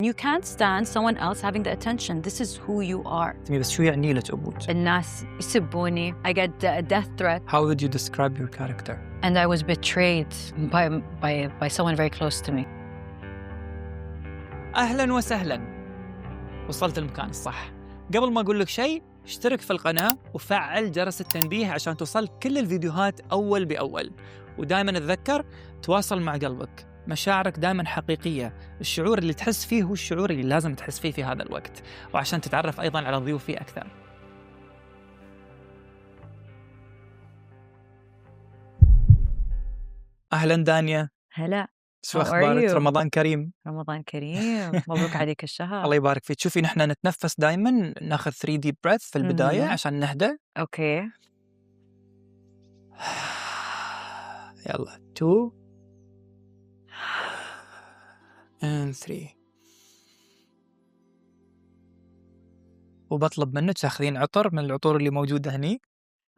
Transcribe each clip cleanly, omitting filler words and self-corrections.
You can't stand someone else having the attention. This is who you are. بس شو يعني لك أبوك؟ الناس يسبوني. I get a death threat. How would you describe your character? And I was betrayed by someone very close to me. أهلاً وسهلاً. وصلت المكان الصح. قبل ما أقول لك شيء، اشترك في القناة وفعل جرس التنبيه عشان توصل كل الفيديوهات أول بأول. ودائماً أتذكر تواصل مع قلبك. مشاعرك دائماً حقيقية. الشعور اللي تحس فيه هو الشعور اللي لازم تحس فيه في هذا الوقت. وعشان تتعرف أيضاً على ضيوفي أكثر. أهلاً دانيا. هلا. شو أخبارك؟ رمضان كريم. رمضان كريم. مبروك عليك الشهر. الله يبارك فيك. شوفي نحن نتنفس دائما، ناخذ 3 deep breath في البداية عشان نهدى. اوكي. يلا 2 and 3. وبطلب منك تاخذين عطر من العطور اللي موجودة هني.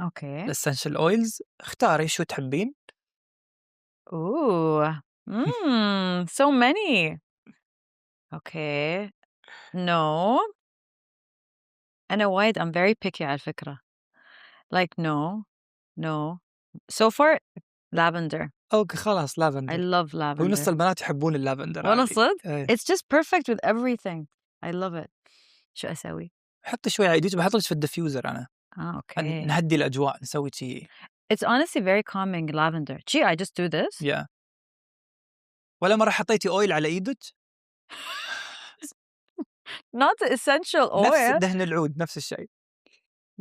اوكي. الاسنشال اويلز، اختاري شو تحبين. اوه. So many. Okay. No. أنا وايد I'm very picky على الفكرة. Like no. So far lavender. اوكي خلاص لافندر. I love lavender. ونص البنات يحبون اللافندر. والله صدق. ايه. It's just perfect with everything. I love it. شو أسوي؟ حطي شوي عيديك، بحط لك في الديفيوزر أنا. اوكي. نهدي الأجواء، نسوي شيء. It's honestly very calming lavender. Gee, I just do this. Yeah. ولا مرة حطيتي أويل على إيدك؟ Not the essential oil. نفس دهن العود، نفس الشيء.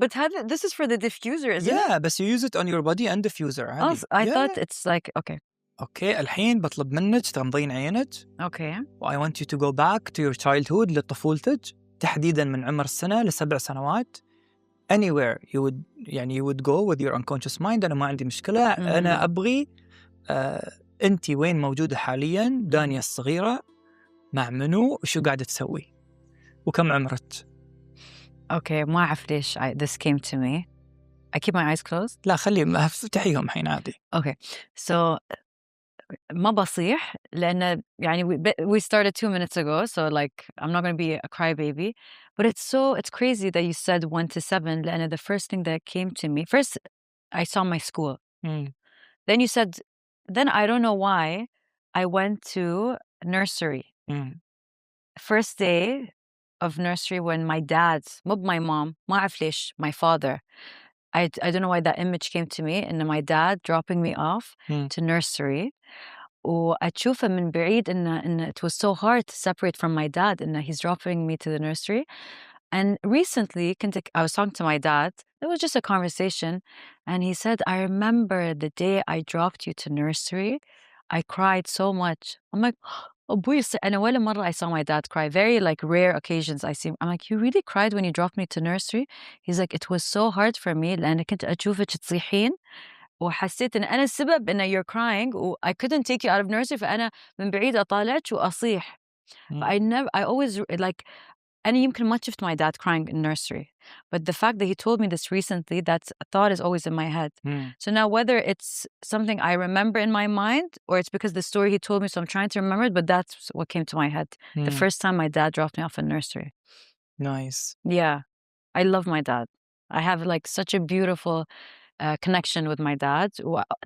But this is for the diffuser, isn't it? Yeah, but you use it on your body and diffuser. Oh, I thought it's like okay. Okay, الحين بطلب منك تغمضين عينك. Okay. I want you to go back to your childhood لطفولتك، تحديداً من عمر السنة ل7 سنوات. Anywhere you would go with your unconscious mind. أنا ما عندي مشكلة. أنا أبغي أنتي وين موجودة حالياً، دانيا الصغيرة، مع منو، وشو قاعدة تسوي، وكم عمرك. Okay, ما أعرف ليش this came to me. I keep my eyes closed. لا خلي افتحيهم الحين عادي. Okay, so ما بصيح لأن يعني we started 2 minutes ago, so like I'm not going to be a crybaby, but it's crazy that you said 1 to 7 لأن the first thing that came to me, first I saw my school. Then you said, then I don't know why I went to nursery. First day of nursery when my dad, not my mom, ما أعرف ليش, my father. I don't know why that image came to me, and my dad dropping me off to nursery. وأشوفه من بعيد إن it was so hard to separate from my dad, and he's dropping me to the nursery. And recently, I was talking to my dad. It was just a conversation, and he said, "I remember the day I dropped you to nursery. I cried so much." I'm like, "أبوي." And أول مرة I saw my dad cry. Very like rare occasions I see him. I'm like, "You really cried when you dropped me to nursery?" He's like, "It was so hard for me لأن كنت أشوفك تصيحين وحسيت إن أنا السبب إن you're crying I couldn't take you out of nursery فأنا من بعيد أطالعك وأصيح." I always like أنا يمكن ما شفت my dad crying in nursery, but the fact that he told me this recently, that thought is always in my head. So now whether it's something I remember in my mind or it's because the story he told me, so I'm trying to remember it, but that's what came to my head. The first time my dad dropped me off in nursery. Nice. Yeah. I love my dad. I have like such a beautiful connection with my dad.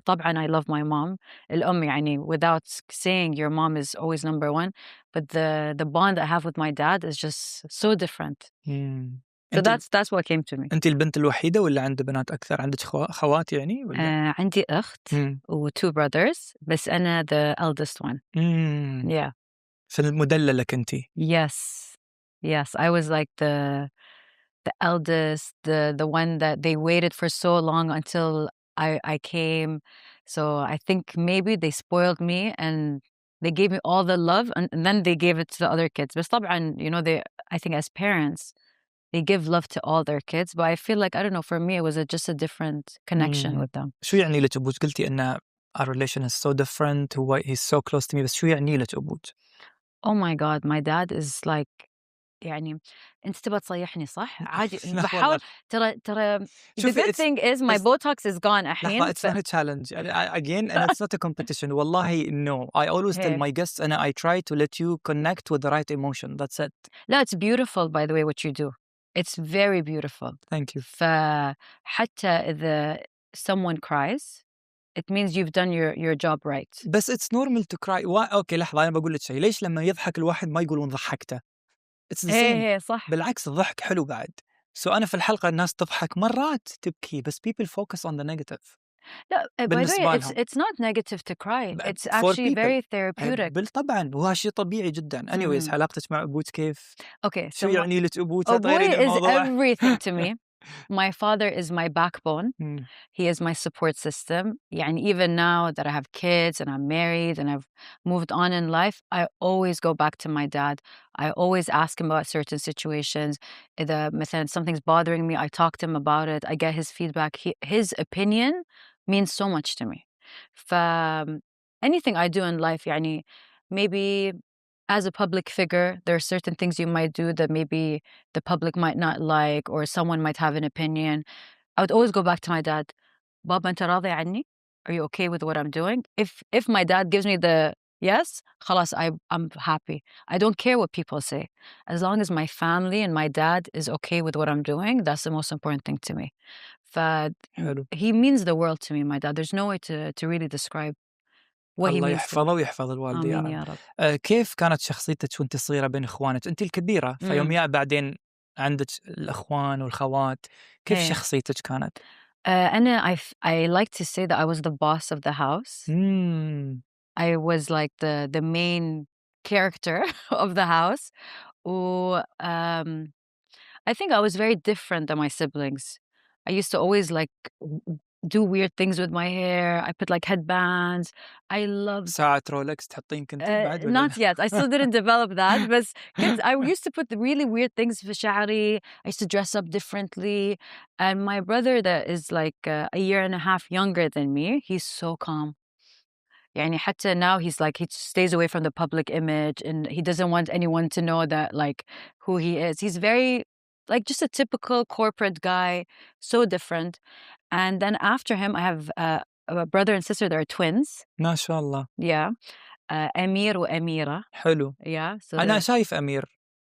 طبعا I love my mom. الأم يعني, without saying your mom is always number one, but the bond I have with my dad is just so different. So that's what came to me. أنت البنت الوحيدة ولا عند بنات أكثر؟ عندك خوات يعني ولا؟ عندي أخت و 2 brothers, بس أنا the eldest one. Yeah. فالمدللة كنتي. Yes. I was like the eldest, the one that they waited for so long until I came. So I think maybe they spoiled me and they gave me all the love and then they gave it to the other kids. But طبعا, I think as parents, they give love to all their kids. But I feel like, I don't know, for me, it was just a different connection with them. شو يعني لك أبوك؟ قلتي إن our relation is so different, he's so close to me, بس شو يعني لك أبوك؟ Oh my God, my dad is like, يعني أنت تبغى تصيحني صح؟ عادي لا باحاول والله. ترى the شوفي good thing is my it's botox is gone لحظة الحين it's not a challenge. Again and it's not a competition. والله no. I always tell هيك. my guests أنا I try to let you connect with the right emotion. That's it. لا it's beautiful by the way what you do. It's very beautiful. Thank you. فحتى إذا someone cries it means you've done your job right. بس it's normal to cry. أوكي لحظة أنا بقول لك شيء. ليش لما يضحك الواحد ما يقولون ضحكته؟ It's the same. هي صح. بالعكس الضحك حلو بعد. So أنا في الحلقة الناس تضحك مرات تبكي بس people focus on the negative. لا by the way بالنسبة لهم. it's not negative to cry. It's For actually people. very therapeutic. بالطبعا وهذا شيء طبيعي جدا. Anyways حلقتك مع أبوك كيف؟ Okay, شو so يعني لك أبوته؟ أبوي طيرين is الموضوع. everything to me. My father is my backbone. مم. He is my support system. يعني even now that I have kids and I'm married and I've moved on in life, I always go back to my dad. I always ask him about certain situations. إذا مثلا something's bothering me, I talk to him about it. I get his feedback. His opinion means so much to me. Anything I do in life, يعني maybe as a public figure, there are certain things you might do that maybe the public might not like or someone might have an opinion. I would always go back to my dad. Baba, أنت راضي عني? Are you okay with what I'm doing? If my dad gives me the yes, خلاص, I'm happy. I don't care what people say. As long as my family and my dad is okay with what I'm doing, that's the most important thing to me. حلو. He means the world to me, my dad. There's no way to really describe what he الله means to يحفظه me. ويحفظ الوالدة يا آمين رب. يا رب. كيف كانت شخصيتك وانت صغيرة بين اخوانك؟ انت الكبيرة فيوم يا بعدين عندك الاخوان والخوات، كيف إيه. شخصيتك كانت؟ أنا I like to say that I was the boss of the house. I was like the main character of the house. I think I was very different than my siblings. I used to always like do weird things with my hair. I put like headbands. I loved ساعة رولكس تحطين كنت بعد ولا not yet. I still didn't develop that. But I used to put the really weird things في شعري. I used to dress up differently. And my brother that is like a year and a half younger than me, he's so calm. يعني حتى now he's like he stays away from the public image and he doesn't want anyone to know that like who he is. He's very like just a typical corporate guy, so different. And then after him I have a brother and sister that are twins. ما شاء الله. Yeah. أمير وأميرة. حلو. Yeah. So أنا شايف أمير.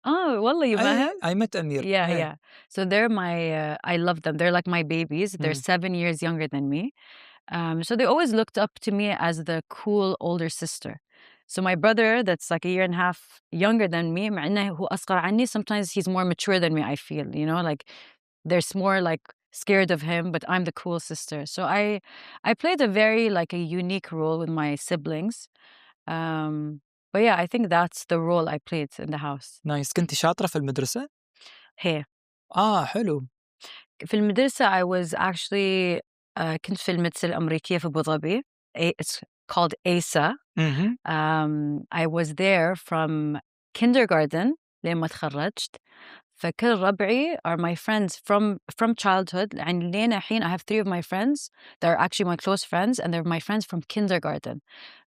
Oh, والله you met him? I met أمير. Yeah. So they're my I love them. They're like my babies. They're 7 years younger than me. So they always looked up to me as the cool older sister. So my brother, that's like a year and a half younger than me, مع إنه هو أصغر عني, sometimes he's more mature than me, I feel, you know, like there's more like scared of him, but I'm the cool sister. So I played a very like a unique role with my siblings. But yeah, I think that's the role I played in the house. نايس. كنت شاطرة في المدرسة؟ Hey. حلو. في المدرسة I was actually كنت في المدرسة الأمريكية في أبو ظبي. It's called ASA. I was there from kindergarten لين ما تخرجت. فكل ربعي are my friends from childhood. يعني لين الحين I have 3 of my friends that are actually my close friends and they're my friends from kindergarten.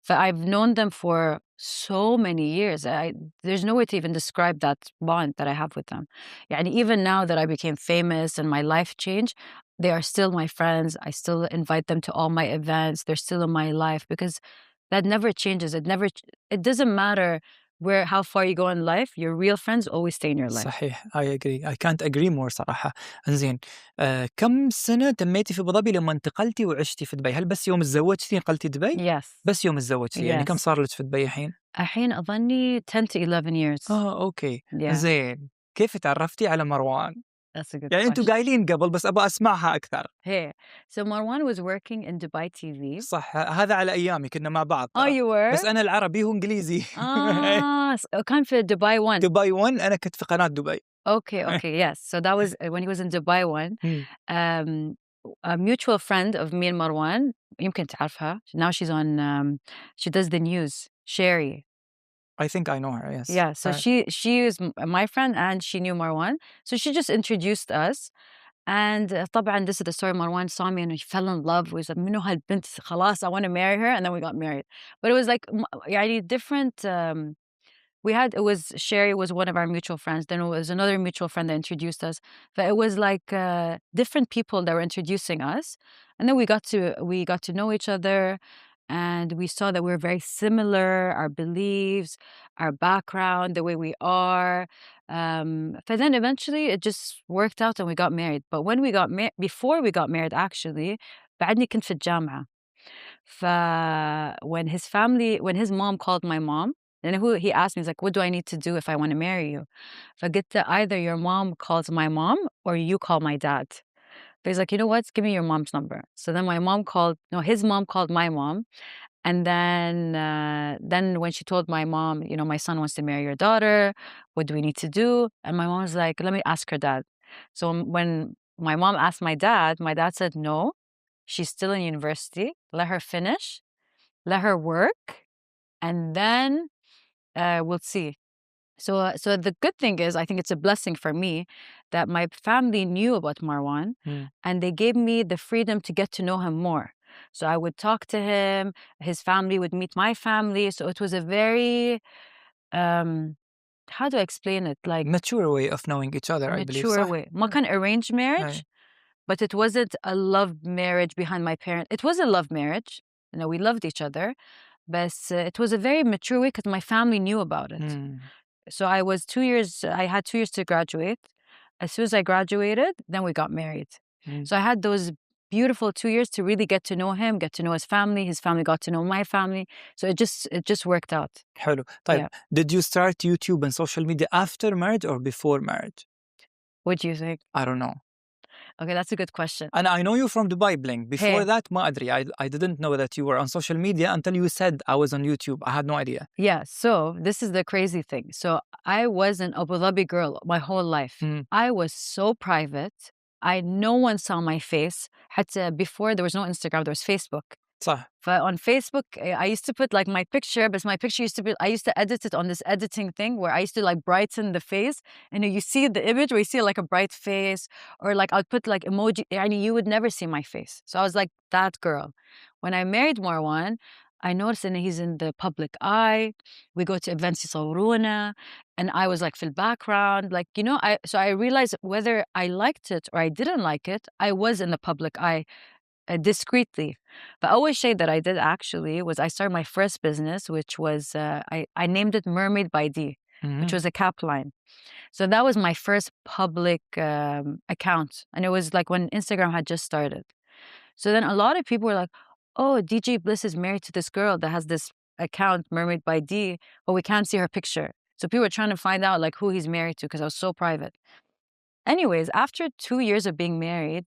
I've known them for so many years. There's no way to even describe that bond that I have with them. يعني even now that I became famous and my life changed, they are still my friends. I still invite them to all my events. They're still in my life because that never changes. It doesn't matter how far you go in life, your real friends always stay in your life. صحيح. I agree. I can't agree more صراحة. إنزين كم سنة تميتي في أبو ظبي لما انتقلتي وعشتي في دبي؟ هل بس يوم تزوجتي نقلتي دبي؟ Yes. بس يوم تزوجتي. يعني كم صار لك في دبي الحين؟ الحين أظني 10 to 11 years. أوكي. Yeah. زين. كيف تعرفتي على مروان؟ That's a good يعني أنتوا question. قايلين قبل بس أبغى أسمعها أكثر. Hey, so Marwan was working in Dubai TV. صح. هذا على أيامي كنا مع بعض. Oh, you were? بس أنا العربي هو إنجليزي. كان في Dubai 1. Dubai 1 أنا كنت في قناة دبي. Okay, yes. So that was when he was in Dubai 1. A mutual friend of me and Marwan, يمكن تعرفها. Now she's on, she does the news, Sherry. I think I know her, yes. Yeah, so she is my friend and she knew Marwan. So she just introduced us. And طبعا this is the story. Marwan saw me and he fell in love. We said, منو هالبنت خلاص, I want to marry her. And then we got married. But it was like يعني different it was Sherry was one of our mutual friends. Then it was another mutual friend that introduced us. But it was like different people that were introducing us. And then we got to know each other, and we saw that we were very similar, our beliefs, our background, the way we are. But then eventually it just worked out and we got married. But when we got before we got married, actually, بعدني كنت في الجامعة. when his mom called my mom, and he asked me, he's like, what do I need to do if I want to marry you? فقلت either your mom calls my mom or you call my dad. But he's like, you know what? Give me your mom's number. So then his mom called my mom. And then when she told my mom, you know, my son wants to marry your daughter, what do we need to do? And my mom was like, let me ask her dad. So when my mom asked my dad said, no, she's still in university. Let her finish. Let her work. And then we'll see. So the good thing is, I think it's a blessing for me that my family knew about Marwan, and they gave me the freedom to get to know him more. So I would talk to him, his family would meet my family. So it was a very, how do I explain it? Like mature way of knowing each other, I believe. mature way. ما كان arranged marriage, but it wasn't a love marriage behind my parents. It was a love marriage. You know, we loved each other, but it was a very mature way because my family knew about it. So I had 2 years to graduate. As soon as I graduated, then we got married. So I had those beautiful 2 years to really get to know him, get to know his family got to know my family. So it just worked out. حلو. طيب, did you start YouTube and social media after marriage or before marriage? What do you think? I don't know. Okay, that's a good question. And I know you from Dubai Bling. Before that, ما أدري. I didn't know that you were on social media until you said I was on YouTube. I had no idea. Yeah, so this is the crazy thing. So I was an Abu Dhabi girl my whole life. I was so private. No one saw my face. حتى before there was no Instagram, there was Facebook. صح. On Facebook, I used to put like my picture, but my picture I used to edit it on this editing thing where I used to like brighten the face. And you see the image where you see like a bright face, or like I'd put like emoji, and you would never see my face. So I was like that girl. When I married Marwan, I noticed that he's in the public eye. We go to events يصورونا, and I was like in the background, like, you know, so I realized whether I liked it or I didn't like it, I was in the public eye. Discreetly. But always say that I did actually was I started my first business, which was I named it Mermaid by D, which was a cap line. So that was my first public account, and it was like when Instagram had just started. So then a lot of people were like, oh, DJ Bliss is married to this girl that has this account Mermaid by D, but we can't see her picture. So people were trying to find out like who he's married to because I was so private. Anyways, after 2 years of being married,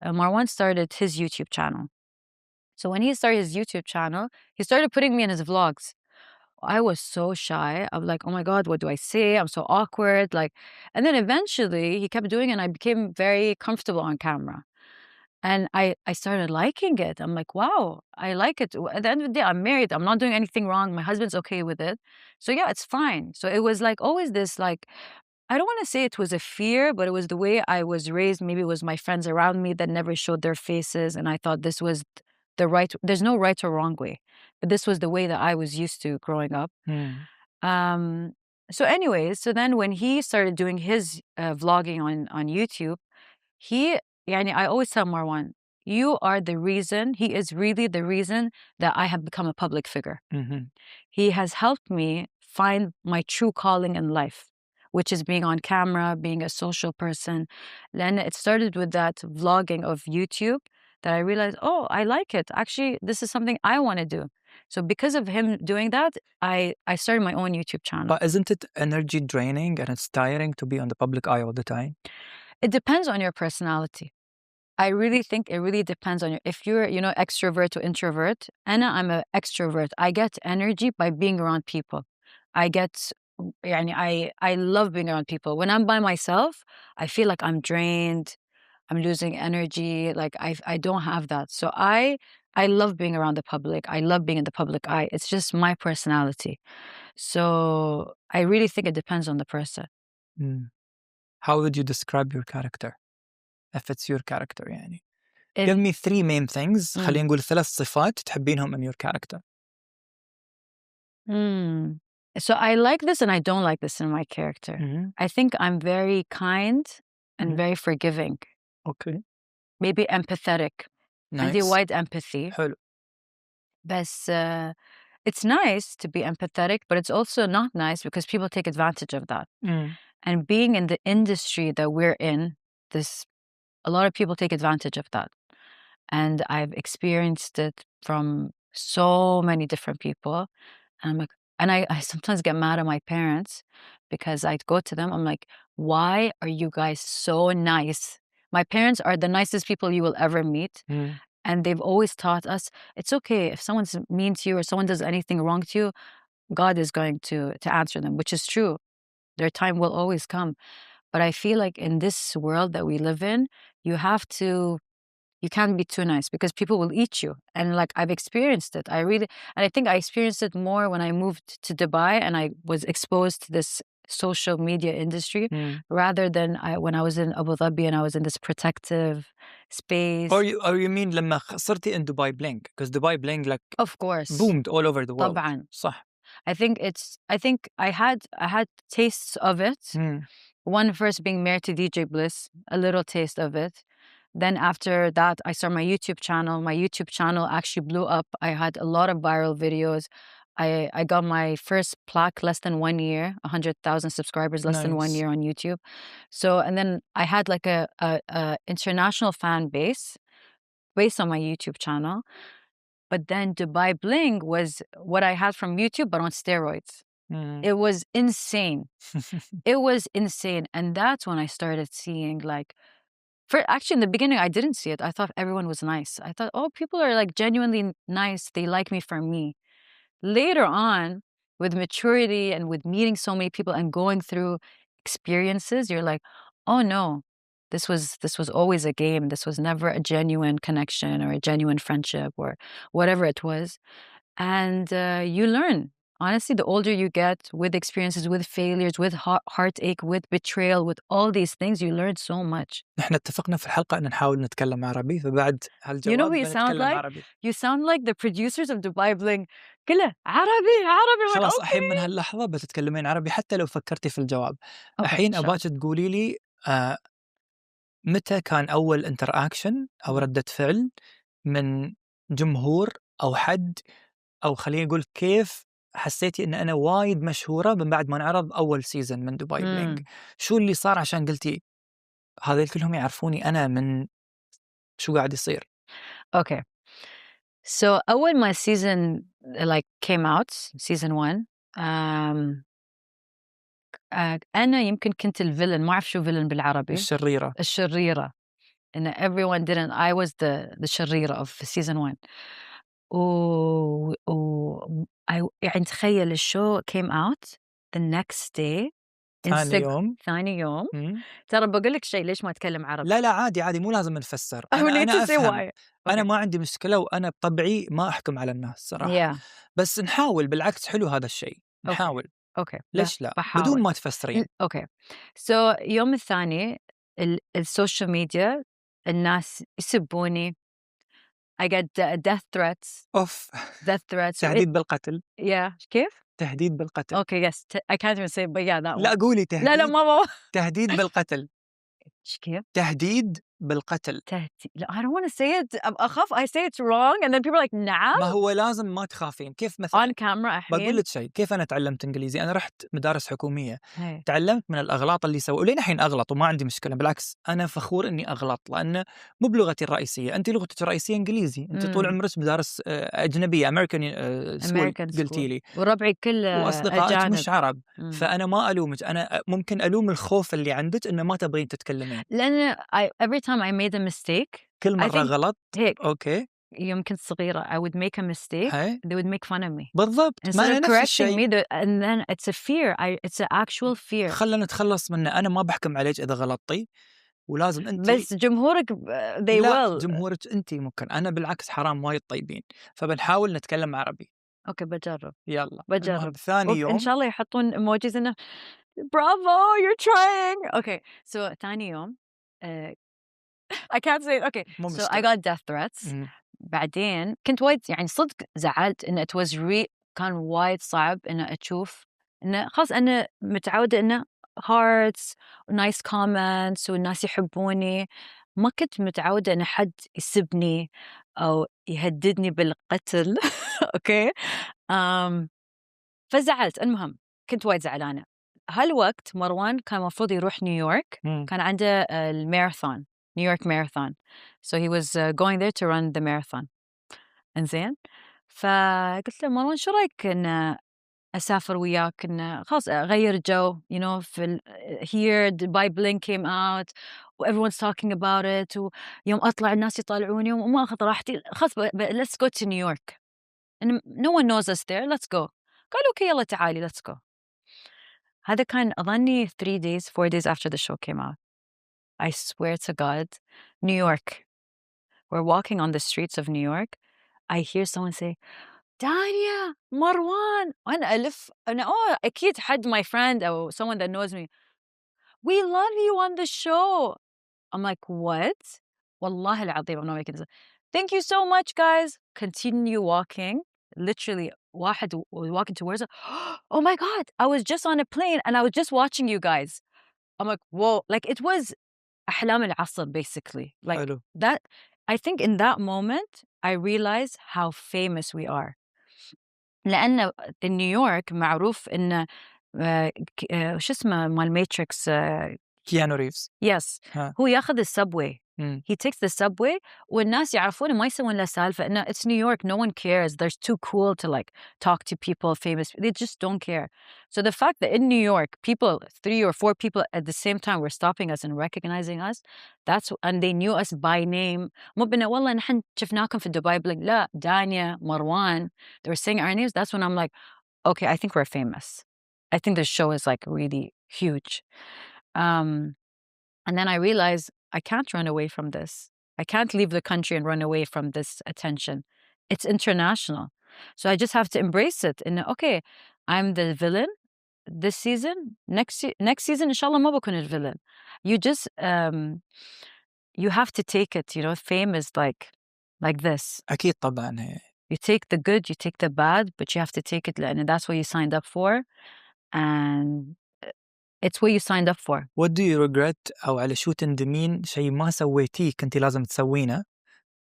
Marwan started his YouTube channel. So when he started his YouTube channel, he started putting me in his vlogs. I was so shy. I was like, oh my God, what do I say? I'm so awkward. Like, and then eventually he kept doing it and I became very comfortable on camera. And I started liking it. I'm like, wow, I like it. At the end of the day, I'm married. I'm not doing anything wrong. My husband's okay with it. So yeah, it's fine. So it was like always this like, I don't want to say it was a fear, but it was the way I was raised. Maybe it was my friends around me that never showed their faces. And I thought this was there's no right or wrong way. But this was the way that I was used to growing up. So anyways, so then when he started doing his vlogging on YouTube, I always tell Marwan, you are the reason, he is really the reason that I have become a public figure. He has helped me find my true calling in life, which is being on camera, being a social person. Then it started with that vlogging of YouTube that I realized, oh, I like it. Actually, this is something I want to do. So because of him doing that, I started my own YouTube channel. But isn't it energy draining and it's tiring to be on the public eye all the time? It depends on your personality. I really think it really depends on if you're, you know, extrovert or introvert. Anna, I'm an extrovert. I get energy by being around people. I love being around people. When I'm by myself, I feel like I'm drained. I'm losing energy. Like I don't have that. So I love being around the public. I love being in the public eye. It's just my personality. So I really think it depends on the person. How would you describe your character? If it's your character يعني. Give me 3 main things. خلينا نقول 3 صفات تحبينهم in your character. So I like this and I don't like this in my character. I think I'm very kind and very forgiving. Okay. Maybe empathetic. عندي Nice. wide empathy. حلو. بس it's nice to be empathetic, but it's also not nice because people take advantage of that. And being in the industry that we're in, a lot of people take advantage of that. And I've experienced it from so many different people. And I'm like, and I sometimes get mad at my parents because I go to them, I'm like, why are you guys so nice? My parents are the nicest people you will ever meet. And they've always taught us, it's okay if someone's mean to you or someone does anything wrong to you, God is going to answer them, which is true. Their time will always come. But I feel like in this world that we live in, you can't be too nice because people will eat you. And like I've experienced it. And I think I experienced it more when I moved to Dubai and I was exposed to this social media industry rather than when I was in Abu Dhabi and I was in this protective space. Or you mean لما صرتي in Dubai Bling? Because Dubai Bling like of course boomed all over the world. طبعا. صح. I think I had tastes of it. One first being married to DJ Bliss, a little taste of it. Then after that, I started my YouTube channel. My YouTube channel actually blew up. I had a lot of viral videos. I got my first plaque less than 1 year, 100,000 subscribers less than 1 year on YouTube. So, and then I had like a international fan base based on my YouTube channel. But then Dubai Bling was what I had from YouTube, but on steroids. It was insane. It was insane. And that's when I started seeing like, actually, in the beginning, I didn't see it. I thought everyone was nice. I thought, oh, people are like genuinely nice. They like me for me. Later on, with maturity and with meeting so many people and going through experiences, you're like, oh no, this was always a game. This was never a genuine connection or a genuine friendship or whatever it was. And you learn. Honestly, the older you get with experiences, with failures, with heartache, with betrayal, with all these things, you learn so much. نحن اتفقنا في الحلقة أن نحاول نتكلم عربي فبعد هالجواب You know who you sound like? عربي. You sound like the producers of Dubai Bling. كله عربي. خلاص الحين من هاللحظة بتتكلمين عربي حتى لو فكرتي في الجواب. الحين أباك تقولي لي متى كان أول انتراكشن أو ردة فعل من جمهور أو حد أو خلينا نقول كيف حسيتي إن أنا وايد مشهورة من بعد ما نعرض أول سيزن من دبي بلينج؟ شو اللي صار عشان قلتي هذول كلهم يعرفوني أنا من شو قاعد يصير؟ Okay. So أول ما season like came out, season 1, أنا يمكن كنت الفيلن، ما أعرف شو فيلن بالعربي. الشريرة. And everyone didn't. I was the شريرة of season 1. يعني تخيل الشو came out the next day. ثاني يوم. ترى بقول لك شيء، ليش ما أتكلم عربي؟ لا عادي مو لازم نفسر. أنا أفهم. أنا ما عندي مشكلة وأنا بطبعي ما أحكم على الناس صراحة. بس نحاول، بالعكس حلو هذا الشيء. نحاول. أوكي. ليش لا؟ بدون ما تفسرين. أوكي. So يوم الثاني السوشيال ميديا الناس يسبوني. I get death threats. Death threats. تهديد بالقتل. كيف؟ تهديد بالقتل. Okay, yes. I can't even say, but yeah, that one. لا قولي تهديد. لا ماما. تهديد بالقتل. كيف؟ تهديد بالقتل. لا, I don't want to say it. أخاف I say it's wrong and then people are like نعم. ما هو لازم ما تخافين. كيف مثلا؟ On camera الحين. بقول لك شيء. كيف أنا تعلمت إنجليزي؟ أنا رحت مدارس حكومية. تعلمت من الأغلاط اللي سووا. ولين الحين أغلط وما عندي مشكلة. بالعكس أنا فخور إني أغلط لأنه مو بلغتي الرئيسية. أنت لغتك الرئيسية إنجليزي. أنت طول عمرك مدارس أجنبية American school قلتي لي. وربعي كله وأصدقائك مش عرب. فأنا ما ألومك. أنا ممكن ألوم الخوف اللي عندك إنه ما تبغين تتكلمين. لأن every time I made a mistake. كل مرة غلط. هيك. أوكي. يوم كنت صغيرة I would make a mistake. They would make fun of me. بالضبط. Instead of correcting me, and then it's a fear. It's an actual fear. خلنا نتخلص منه. أنا ما بحكم عليك إذا غلطتي ولازم أنت. بس جمهورك they لا will. جمهورك أنت ممكن. أنا بالعكس حرام وايد طيبين. فبنحاول نتكلم عربي. أوكي بجرب. يلا. بجرب. ثاني يوم. إن شاء الله يحطون emojis إنه bravo you're trying. Okay. So ثاني يوم. I can't say it. Okay. So I got death threats. بعدين كنت وايد يعني صدق زعلت إن it was كان وايد صعب إن أشوف إنه خلاص أنا متعودة إنه hearts nice comments والناس يحبوني. ما كنت متعودة إن حد يسبني أو يهددني بالقتل. أوكي. فزعلت. المهم كنت وايد زعلانة. هالوقت مروان كان مفروض يروح نيويورك. كان عنده الماراثون نيويورك ماراثون. So he was going there to run the marathon. إنزين. فقلت له مروان شو رأيك إن أسافر وياك إن خلاص أغير جو you know في here Dubai Bling came out و everyone's talking about it ويوم أطلع الناس يطالعوني وما أخذ راحتي خلاص let's go to New York and no one knows us there let's go. قالوا أوكي يلا تعالي let's go. هذا كان أظني 3 days 4 days after the show came out. I swear to God New York we're walking on the streets of New York I hear someone say دانيا مروان وأنا ألف أنا أكيد حد my friend أو someone that knows me we love you on the show. I'm like what والله العظيم I'm not making this up. Thank you so much guys. Continue walking literally واحد walking towards us. Oh my God I was just on a plane and I was just watching you guys. I'm like whoa like it was أحلام العصر basically like حلو. that. I think in that moment I realized how famous we are. لأن نيويورك معروف إنه شو اسمه مال ماتريكس كيانو ريفز. يس هو ياخذ السبوي. he takes the subway والناس يعرفونه ما يسوون له سالفة إنه it's New York no one cares they're too cool to like talk to people famous they just don't care. So the fact that in New York people 3 or 4 people at the same time were stopping us and recognizing us that's and they knew us by name مو بنا والله نحن شفناكم في دبي بلينج لا دانيا مروان they were saying our names. That's when I'm like okay I think we're famous. I think the show is like really huge. And then I realized I can't run away from this. I can't leave the country and run away from this attention. It's international. So I just have to embrace it. And okay, I'm the villain this season. Next season, inshallah, ما بكون the villain. You just, you have to take it, you know, fame is like this. أكيد طبعا. You take the good, you take the bad, but you have to take it and that's what you signed up for. And it's what you signed up for. What do you regret أو على شو تندمين شيء ما سويتيه كنتي لازم تسوينه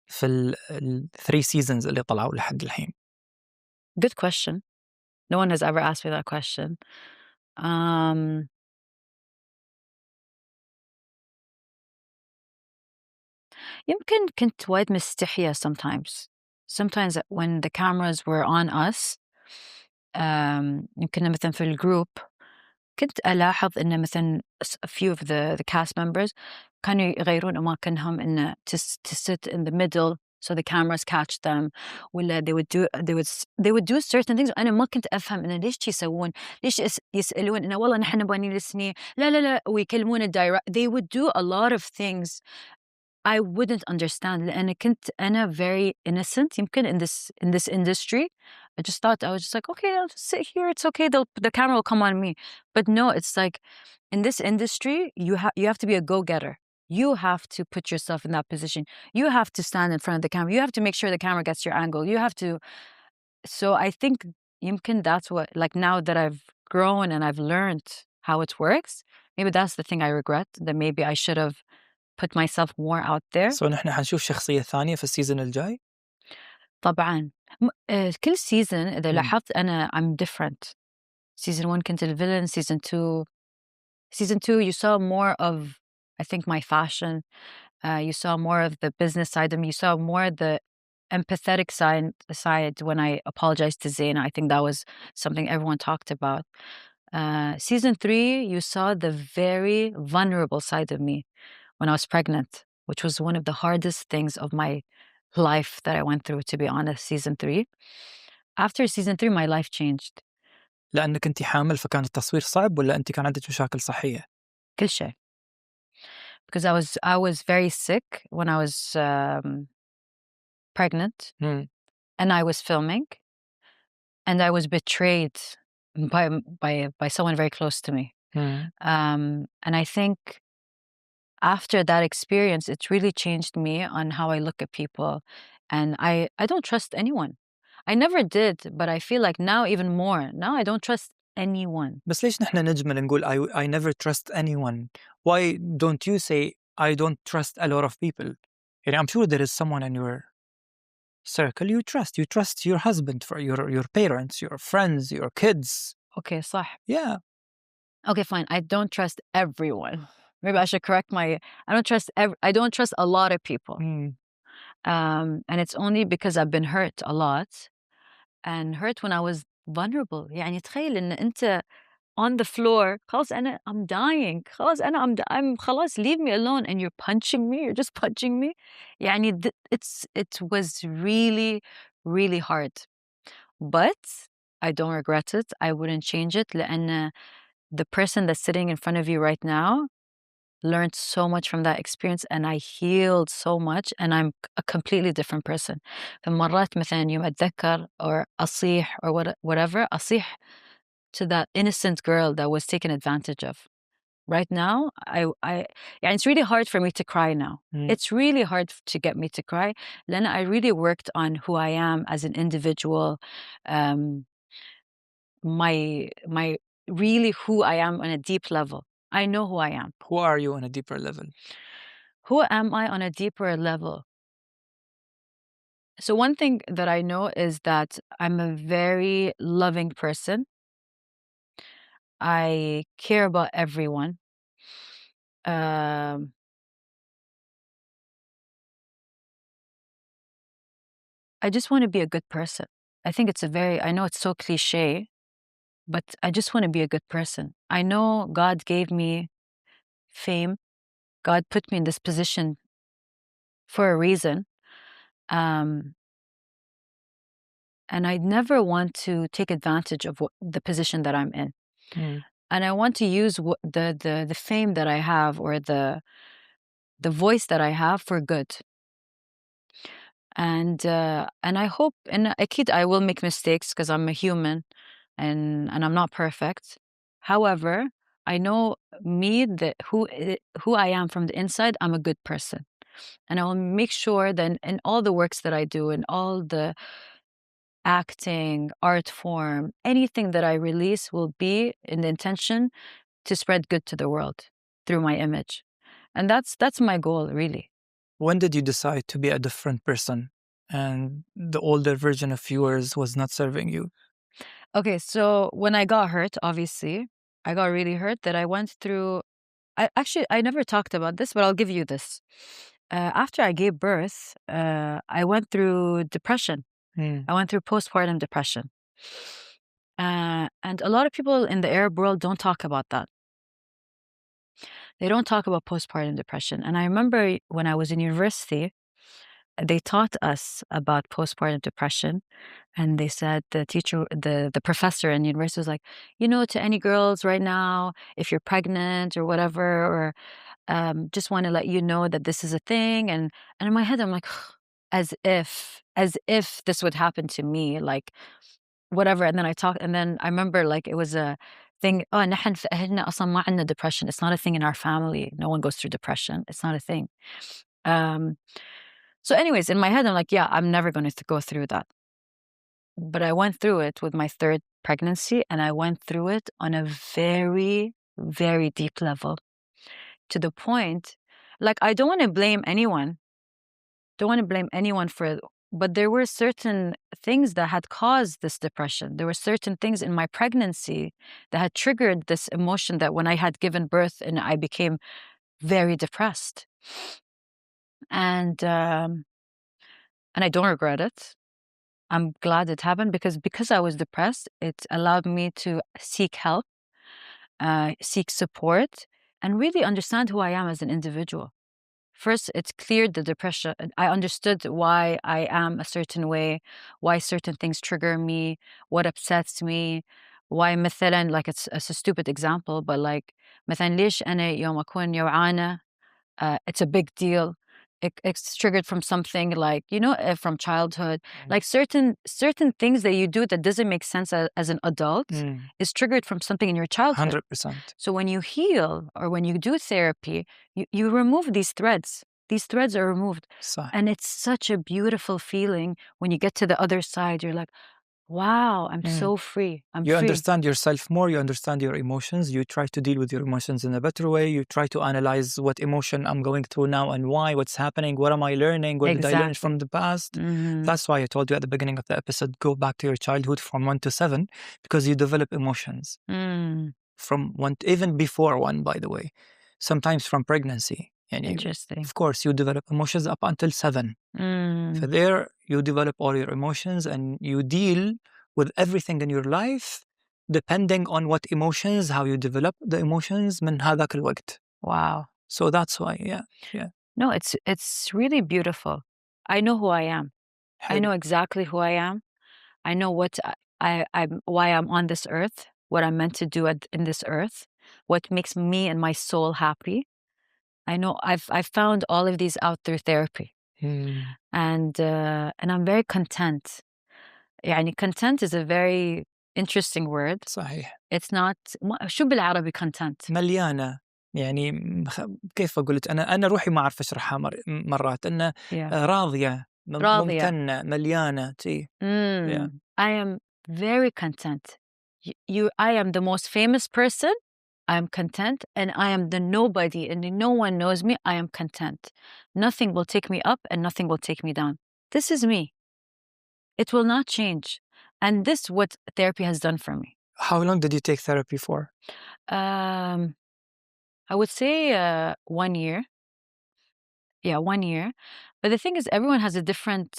في ال 3 seasons اللي طلعوا لحد الحين؟ Good question. No one has ever asked me that question. يمكن كنت وايد مستحية sometimes. Sometimes when the cameras were on us يمكن مثلا في الجروب كنت ألاحظ إن مثلا a few of the cast members كانوا يغيرون أماكنهم إن to sit in the middle so the cameras catch them ولا they would do certain things أنا ما كنت أفهم إن ليش يسوون ليش يسألون إنه والله نحن نبغى نلسني لا ويكلمون الدايركت they would do a lot of things I wouldn't understand لأن كنت أنا very innocent يمكن in this industry I just thought I was just like okay I'll just sit here it's okay the camera will come on me but no it's like in this industry you have to be a go-getter you have to put yourself in that position you have to stand in front of the camera you have to make sure the camera gets your angle you have to so I think يمكن that's what like now that I've grown and I've learned how it works maybe that's the thing I regret that maybe I should have put myself more out there. So نحن حنشوف شخصية ثانية في السيزون الجاي؟ طبعاً كل سيزن إذا لاحظت أنا I'm different. Season 1 كنت الفيلن. Season 2 you saw more of I think my fashion. You saw more of the business side of me. You saw more of the empathetic side when I apologized to Zaina. I think that was something everyone talked about. Season 3 you saw the very vulnerable side of me. When I was pregnant, which was one of the hardest things of my life that I went through, to be honest, season 3. After season 3, my life changed. لأنك أنت حامل فكان التصوير صعب ولا أنت كان عندك مشاكل صحية؟ كل شيء. Because I was very sick when I was pregnant and I was filming and I was betrayed by someone very close to me. And I think after that experience, it really changed me on how I look at people. And I don't trust anyone. I never did, but I feel like now even more. Now I don't trust anyone. بس ليش نحن نجمل نقول I never trust anyone? Why don't you say I don't trust a lot of people? يعني I'm sure there is someone in your circle you trust. You trust your husband, for your parents, your friends, your kids. Okay, صح. Yeah. Okay, fine. I don't trust everyone. Maybe I should correct I don't trust a lot of people. And it's only because I've been hurt a lot, and hurt when I was vulnerable. يعني تخيل إن أنت on the floor خلاص I'm dying. خلاص I'm خلاص leave me alone, and you're punching me. You're just punching me. يعني it was really, really hard. But I don't regret it. I wouldn't change it لأن the person that's sitting in front of you right now learned so much from that experience, and I healed so much, and I'm a completely different person. فمرات مثلا يوم أتذكر or أصيح or whatever أصيح to that innocent girl that was taken advantage of. Right now, yeah, it's really hard for me to cry now. It's really hard to get me to cry. Then I really worked on who I am as an individual, my really who I am on a deep level. I know who I am. Who are you on a deeper level? Who am I on a deeper level? So one thing that I know is that I'm a very loving person. I care about everyone. I just want to be a good person. I think I know it's so cliche, but I just want to be a good person. I know God gave me fame. God put me in this position for a reason. And I never want to take advantage of the position that I'm in. And I want to use the fame that I have, or the voice that I have, for good. And I hope, and أكيد I will make mistakes because I'm a human, and I'm not perfect. However, I know me, that who I am from the inside, I'm a good person. And I will make sure that in all the works that I do, in all the acting, art form, anything that I release will be in the intention to spread good to the world through my image. And that's my goal, really. When did you decide to be a different person and the older version of yours was not serving you? Okay, so when I got hurt, obviously, I got really hurt, that I went through. I never talked about this, but I'll give you this. After I gave birth, I went through depression. I went through postpartum depression. And a lot of people in the Arab world don't talk about that. They don't talk about postpartum depression. And I remember when I was in university, they taught us about postpartum depression. And they said, the professor in university was like, to any girls right now, if you're pregnant or whatever, or just want to let you know that this is a thing. And in my head, I'm like, as if this would happen to me, like whatever. And then I remember, like, it was a thing. Oh, نحن في أهلنا أصلا ما عندنا depression. It's not a thing in our family. No one goes through depression. It's not a thing. So anyways, in my head, I'm like, yeah, I'm never going to go through that. But I went through it with my third pregnancy, and I went through it on a very, very deep level, to the point, like, I don't want to blame anyone. But there were certain things that had caused this depression. There were certain things in my pregnancy that had triggered this emotion, that when I had given birth, and I became very depressed. And I don't regret it. I'm glad it happened, because I was depressed, it allowed me to seek help, seek support, and really understand who I am as an individual. First, it cleared the depression. I understood why I am a certain way, why certain things trigger me, what upsets me, why مثلا, like, it's a stupid example, but like مثلا ليش أنا يوم أكون جوعانة, it's a big deal. It's triggered from something, like, from childhood. Like certain things that you do that doesn't make sense as an adult is triggered from something in your childhood. 100%. So when you heal, or when you do therapy, you remove these threads. These threads are removed. صح. And it's such a beautiful feeling when you get to the other side. You're like, wow, I'm Yeah. so free. I'm You free. understand yourself more, you understand your emotions, you try to deal with your emotions in a better way, you try to analyze what emotion I'm going through now and why, what's happening, what am I learning, what did I learn Exactly. from the past. Mhm. That's why I told you at the beginning of the episode, go back to your childhood from 1 to 7, because you develop emotions Mm, from 1, even before 1, by the way, sometimes from pregnancy. And interesting. of course, you develop emotions up until 7. Mm, So there, you develop all your emotions and you deal with everything in your life depending on what emotions, how you develop the emotions من هذاك الوقت. wow. So that's why, yeah. No, it's really beautiful. I know who I am. I know حلو. exactly who I am. I know what I'm why I'm on this earth, what I'm meant to do in this earth, what makes me and my soul happy. I know I've found all of these out through therapy, Hmm. and I'm very content. يعني content is a very interesting word. صحيح. It's not شو بالعربي content. مليانة. يعني كيف أقول لك، أنا روحي ما أعرف أشرحها مرات، أنه Yeah. راضية، راضية. ممتنة، مليانة تي. Yeah. I am very content. I am the most famous person. I am content, and I am the nobody, and no one knows me. I am content. Nothing will take me up, and nothing will take me down. This is me. It will not change. And this is what therapy has done for me. How long did you take therapy for? I would say 1 year. Yeah, 1 year. But the thing is, everyone has a different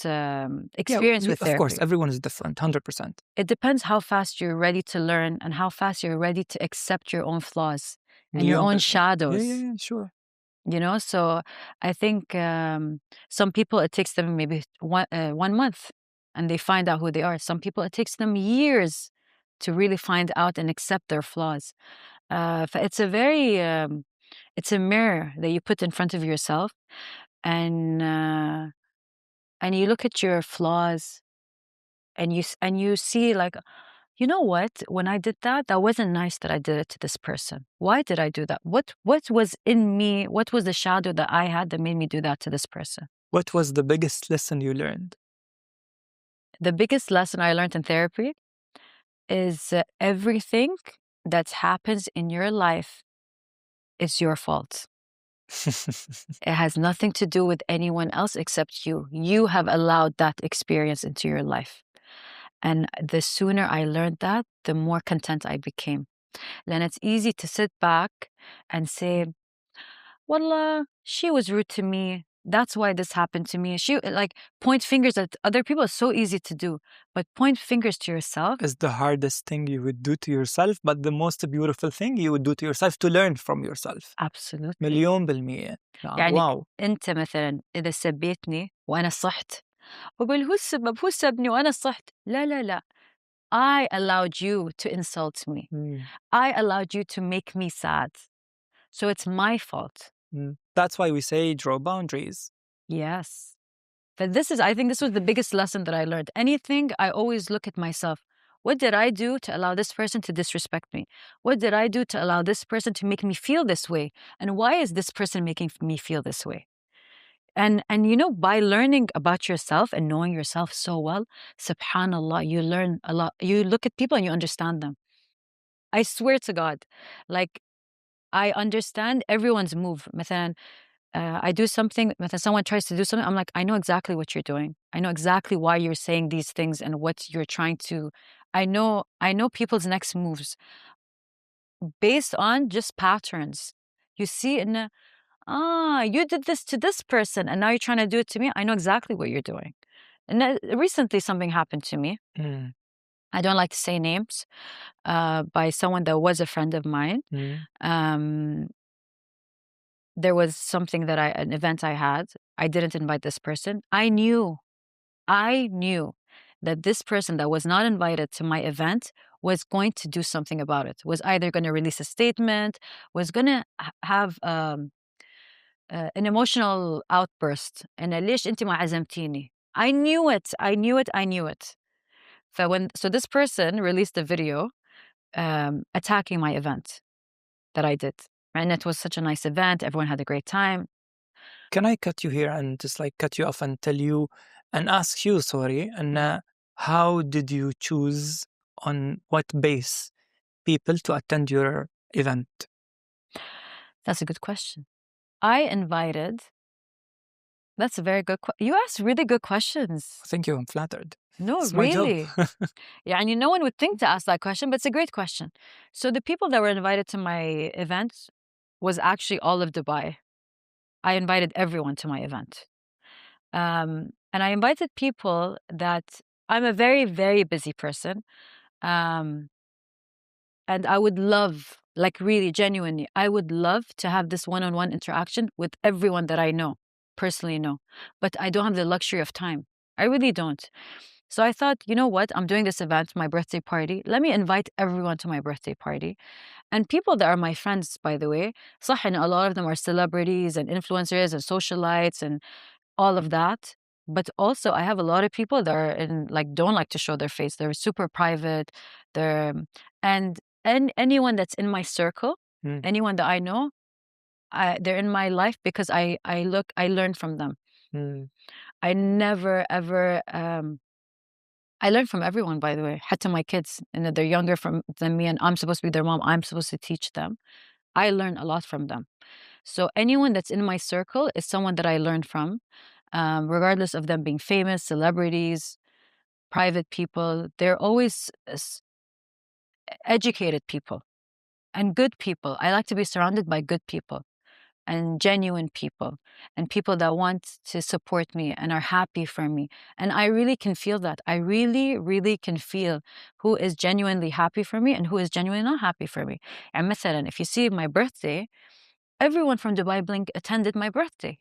experience with therapy. Of course, everyone is different, 100%. It depends how fast you're ready to learn and how fast you're ready to accept your own flaws and your own shadows. Yeah, sure. You know, so I think some people, it takes them maybe 1 month and they find out who they are. Some people, it takes them years to really find out and accept their flaws. It's a very, it's a mirror that you put in front of yourself, and you look at your flaws, and you see like, you know what? When I did that, that wasn't nice that I did it to this person. Why did I do that? What was in me? What was the shadow that I had that made me do that to this person? What was the biggest lesson you learned? The biggest lesson I learned in therapy is everything that happens in your life is your fault. It has nothing to do with anyone else except you. You have allowed that experience into your life. And the sooner I learned that, the more content I became. Then it's easy to sit back and say, Wallah, she was rude to me. That's why this happened to me. She like point fingers at other people is so easy to do, but point fingers to yourself is the hardest thing you would do to yourself, but the most beautiful thing you would do to yourself to learn from yourself. Absolutely. 1,000,000%. يعني واو. أنت مثلا إذا سبيتني وأنا صحت وأقول هو السبب، هو سبني وأنا صحت. لا. I allowed you to insult me. I allowed you to make me sad. So it's my fault. That's why we say draw boundaries. Yes. But I think this was the biggest lesson that I learned. Anything, I always look at myself. What did I do to allow this person to disrespect me? What did I do to allow this person to make me feel this way? And why is this person making me feel this way? And you know, by learning about yourself and knowing yourself so well, subhanallah, you learn a lot. You look at people and you understand them. I swear to God, like I understand everyone's move. مثلا, I do something, مثلا someone tries to do something, I'm like, I know exactly what you're doing. I know exactly why you're saying these things and what you're trying to. I know people's next moves based on just patterns. You see, you did this to this person and now you're trying to do it to me. I know exactly what you're doing. And recently something happened to me. I don't like to say names, by someone that was a friend of mine. There was something an event I had. I didn't invite this person. I knew that this person that was not invited to my event was going to do something about it, was either going to release a statement, was going to have an emotional outburst. And ليش أنت ما عزمتيني? I knew it. So this person released a video attacking my event that I did. And it was such a nice event. Everyone had a great time. Can I cut you here and just like cut you off and tell you and ask you, sorry, and how did you choose on what base people to attend your event? That's a good question. I invited. That's a very good question. You asked really good questions. Thank you. I'm flattered. No, It's my job. really. Yeah, and no one would think to ask that question, but it's a great question. So the people that were invited to my event was actually all of Dubai. I invited everyone to my event. And I invited people that I'm a very, very busy person. And I would love, like really, genuinely, I would love to have this one-on-one interaction with everyone that I know, personally know. But I don't have the luxury of time. I really don't. So I thought, you know what? I'm doing this event, my birthday party. Let me invite everyone to my birthday party. And people that are my friends, by the way, صح, and a lot of them are celebrities and influencers and socialites and all of that. But also I have a lot of people that are don't like to show their face. They're super private. And anyone that's in my circle, anyone that I know, they're in my life because I learn from them. I never ever I learn from everyone, by the way. حتى my kids, and they're younger than me, and I'm supposed to be their mom. I'm supposed to teach them. I learn a lot from them. So anyone that's in my circle is someone that I learn from, regardless of them being famous, celebrities, private people. They're always educated people and good people. I like to be surrounded by good people and genuine people and people that want to support me and are happy for me. And I really can feel that. I really, really can feel who is genuinely happy for me and who is genuinely not happy for me. And مثلا, if you see my birthday, everyone from Dubai Bling attended my birthday.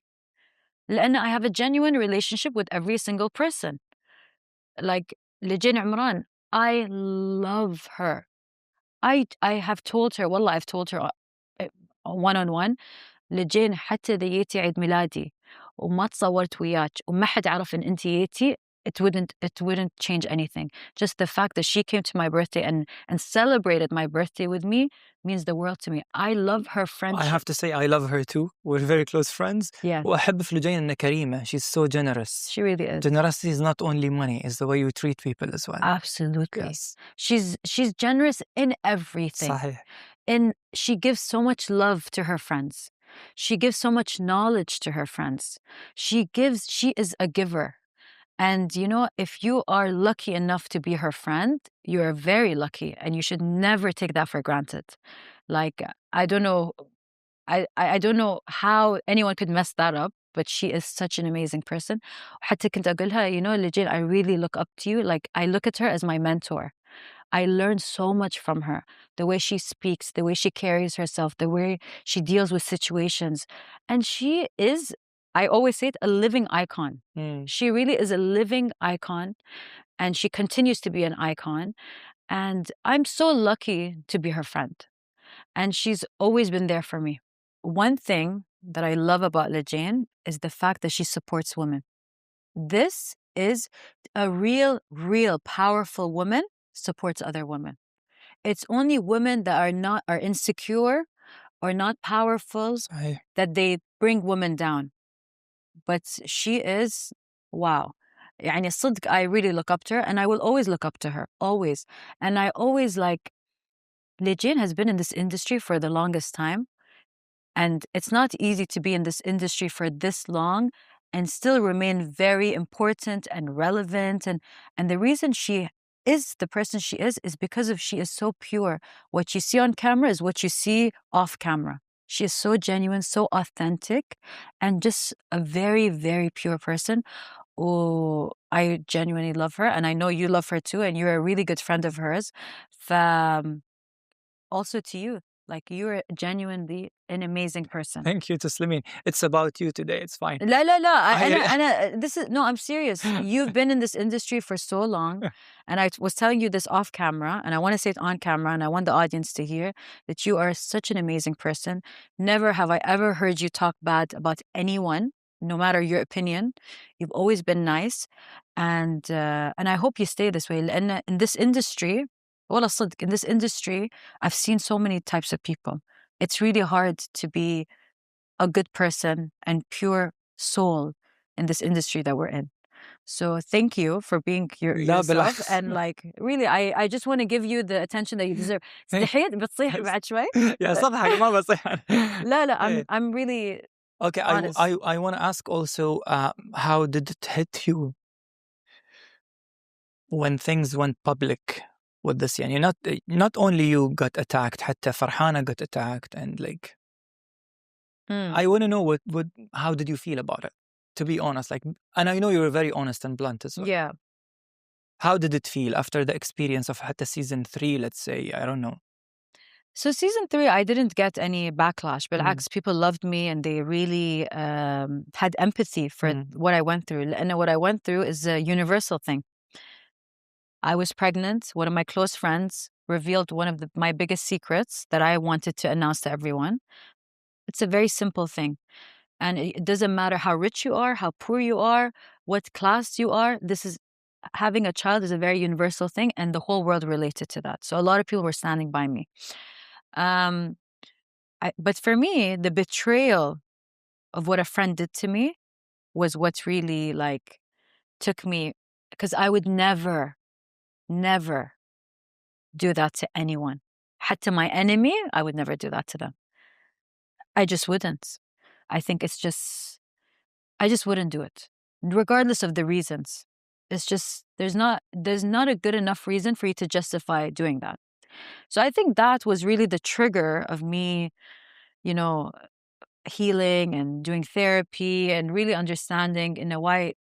لأن I have a genuine relationship with every single person. Like لجين عمران, I love her. I have told her, والله I've told her one-on-one, لجين حتى إذا جيتي عيد ميلادي وما تصورت وياك وما حد عرف إن أنت جيتي, it wouldn't change anything. Just the fact that she came to my birthday and celebrated my birthday with me means the world to me. I love her friendship. I have to say I love her too. We're very close friends. Yes. وأحب في لجين إنها كريمة. She's so generous. She really is. Generosity is not only money, it's the way you treat people as well. Absolutely. Yes. She's generous in everything. صحيح. She gives so much love to her friends. She gives so much knowledge to her friends. She is a giver. And you know, if you are lucky enough to be her friend, you are very lucky, and you should never take that for granted. Like, I don't know, I don't know how anyone could mess that up, but she is such an amazing person. حتى كنت أقولها, you know, legit, I really look up to you. Like, I look at her as my mentor. I learned so much from her. The way she speaks, the way she carries herself, the way she deals with situations. And she is, I always say it, a living icon. She really is a living icon, and she continues to be an icon. And I'm so lucky to be her friend. And she's always been there for me. One thing that I love about Lejane is the fact that she supports women. This is a real, real powerful woman supports other women. It's only women that are insecure or not powerful that they bring women down. But she is, wow. يعني صدق, I really look up to her, and I will always look up to her, always. And I always Lejane has been in this industry for the longest time, and it's not easy to be in this industry for this long and still remain very important and relevant. And the reason she is the person she is because she is so pure. What you see on camera is what you see off camera. She is so genuine, so authentic, and just a very, very pure person. Oh, I genuinely love her, and I know you love her too, and you're a really good friend of hers. Also to you, like, you're genuinely an amazing person. Thank you, Taslimin. It's about you today. It's fine. لا لا لا. I'm serious. You've been in this industry for so long, and I was telling you this off camera, and I want to say it on camera, and I want the audience to hear that you are such an amazing person. Never have I ever heard you talk bad about anyone, no matter your opinion. You've always been nice, and I hope you stay this way. لأن in this industry, والله صدق, in this industry, I've seen so many types of people. It's really hard to be a good person and pure soul in this industry that we're in. So thank you for being لا yourself. بالعكس. And like really I just want to give you the attention that you deserve. استحيت بتصيح بعد شوي؟ يا صضحك ما بصيح. لا إيه. I'm really Okay, honest. I want to ask also, how did it hit you when things went public with this? يعني not only you got attacked, حتى فرحانة got attacked, and like I want to know how did you feel about it? To be honest, like, and I know you were very honest and blunt as well. Yeah. How did it feel after the experience of حتى season 3, let's say? I don't know. So season 3, I didn't get any backlash. بالعكس, people loved me and they really had empathy for what I went through. And what I went through is a universal thing. I was pregnant. One of my close friends revealed one of my biggest secrets that I wanted to announce to everyone. It's a very simple thing. And it doesn't matter how rich you are, how poor you are, what class you are. Having a child is a very universal thing, and the whole world related to that. So a lot of people were standing by me. But for me, the betrayal of what a friend did to me was what really like took me, because I would never do that to anyone. حتى my enemy, I would never do that to them. I just wouldn't. I think I just wouldn't do it, regardless of the reasons. It's just, there's not a good enough reason for you to justify doing that. So I think that was really the trigger of me, healing and doing therapy and really understanding why.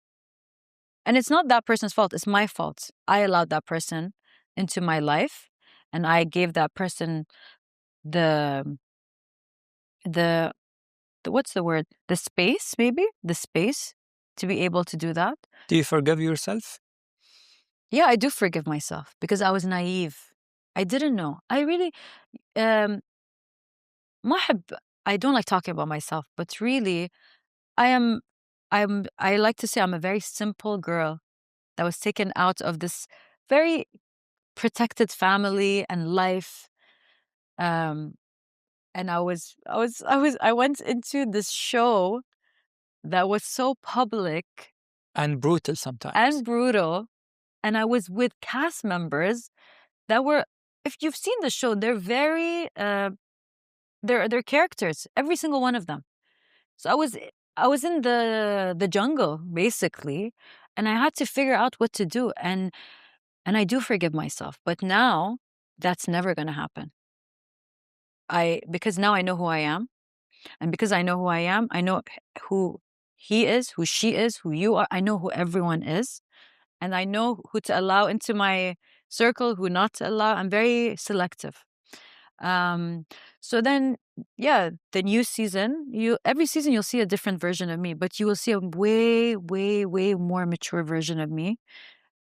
And it's not that person's fault, it's my fault. I allowed that person into my life, and I gave that person the what's the word? The space, maybe? The space to be able to do that. Do you forgive yourself? Yeah, I do forgive myself because I was naive. I didn't know. I really ما أحب, I don't like talking about myself, but really I like to say I'm a very simple girl that was taken out of this very protected family and life. And I went into this show that was so public and brutal sometimes. And brutal. And I was with cast members that were, if you've seen the show, they're very they're characters, every single one of them. So I was in the jungle basically, and I had to figure out what to do, and I do forgive myself, but now that's never going to happen. Because now I know who I am, and because I know who I am, I know who he is, who she is, who you are. I know who everyone is, and I know who to allow into my circle, who not to allow. I'm very selective. So then, yeah, the new season, every season you'll see a different version of me, but you will see a way, way, way more mature version of me.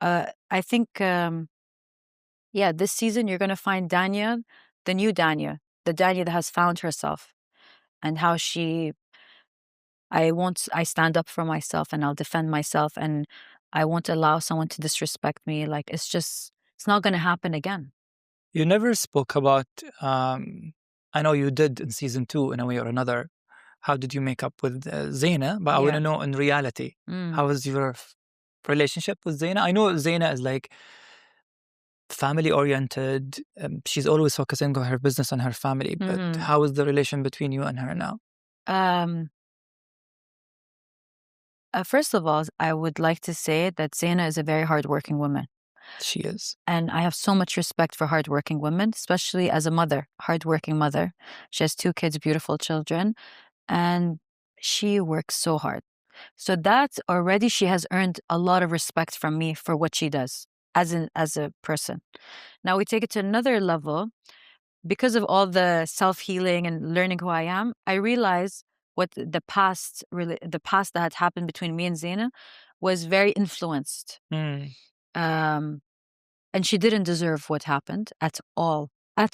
I think, this season you're going to find Danya, the new Danya, the Danya that has found herself, and how I stand up for myself, and I'll defend myself, and I won't allow someone to disrespect me. Like, it's not going to happen again. You never spoke about, I know you did in season 2 in a way or another. How did you make up with Zaina? But I want to know in reality, how was your relationship with Zaina? I know Zaina is like family oriented. She's always focusing on her business and her family. But how is the relation between you and her now? First of all, I would like to say that Zaina is a very hardworking woman. She is. And I have so much respect for hardworking women, especially as a mother, hardworking mother. She has 2 kids, beautiful children, and she works so hard. So that already she has earned a lot of respect from me for what she does as a person. Now we take it to another level. Because of all the self-healing and learning who I am, I realize what the past that had happened between me and Zaina was very influenced. And she didn't deserve what happened at all. And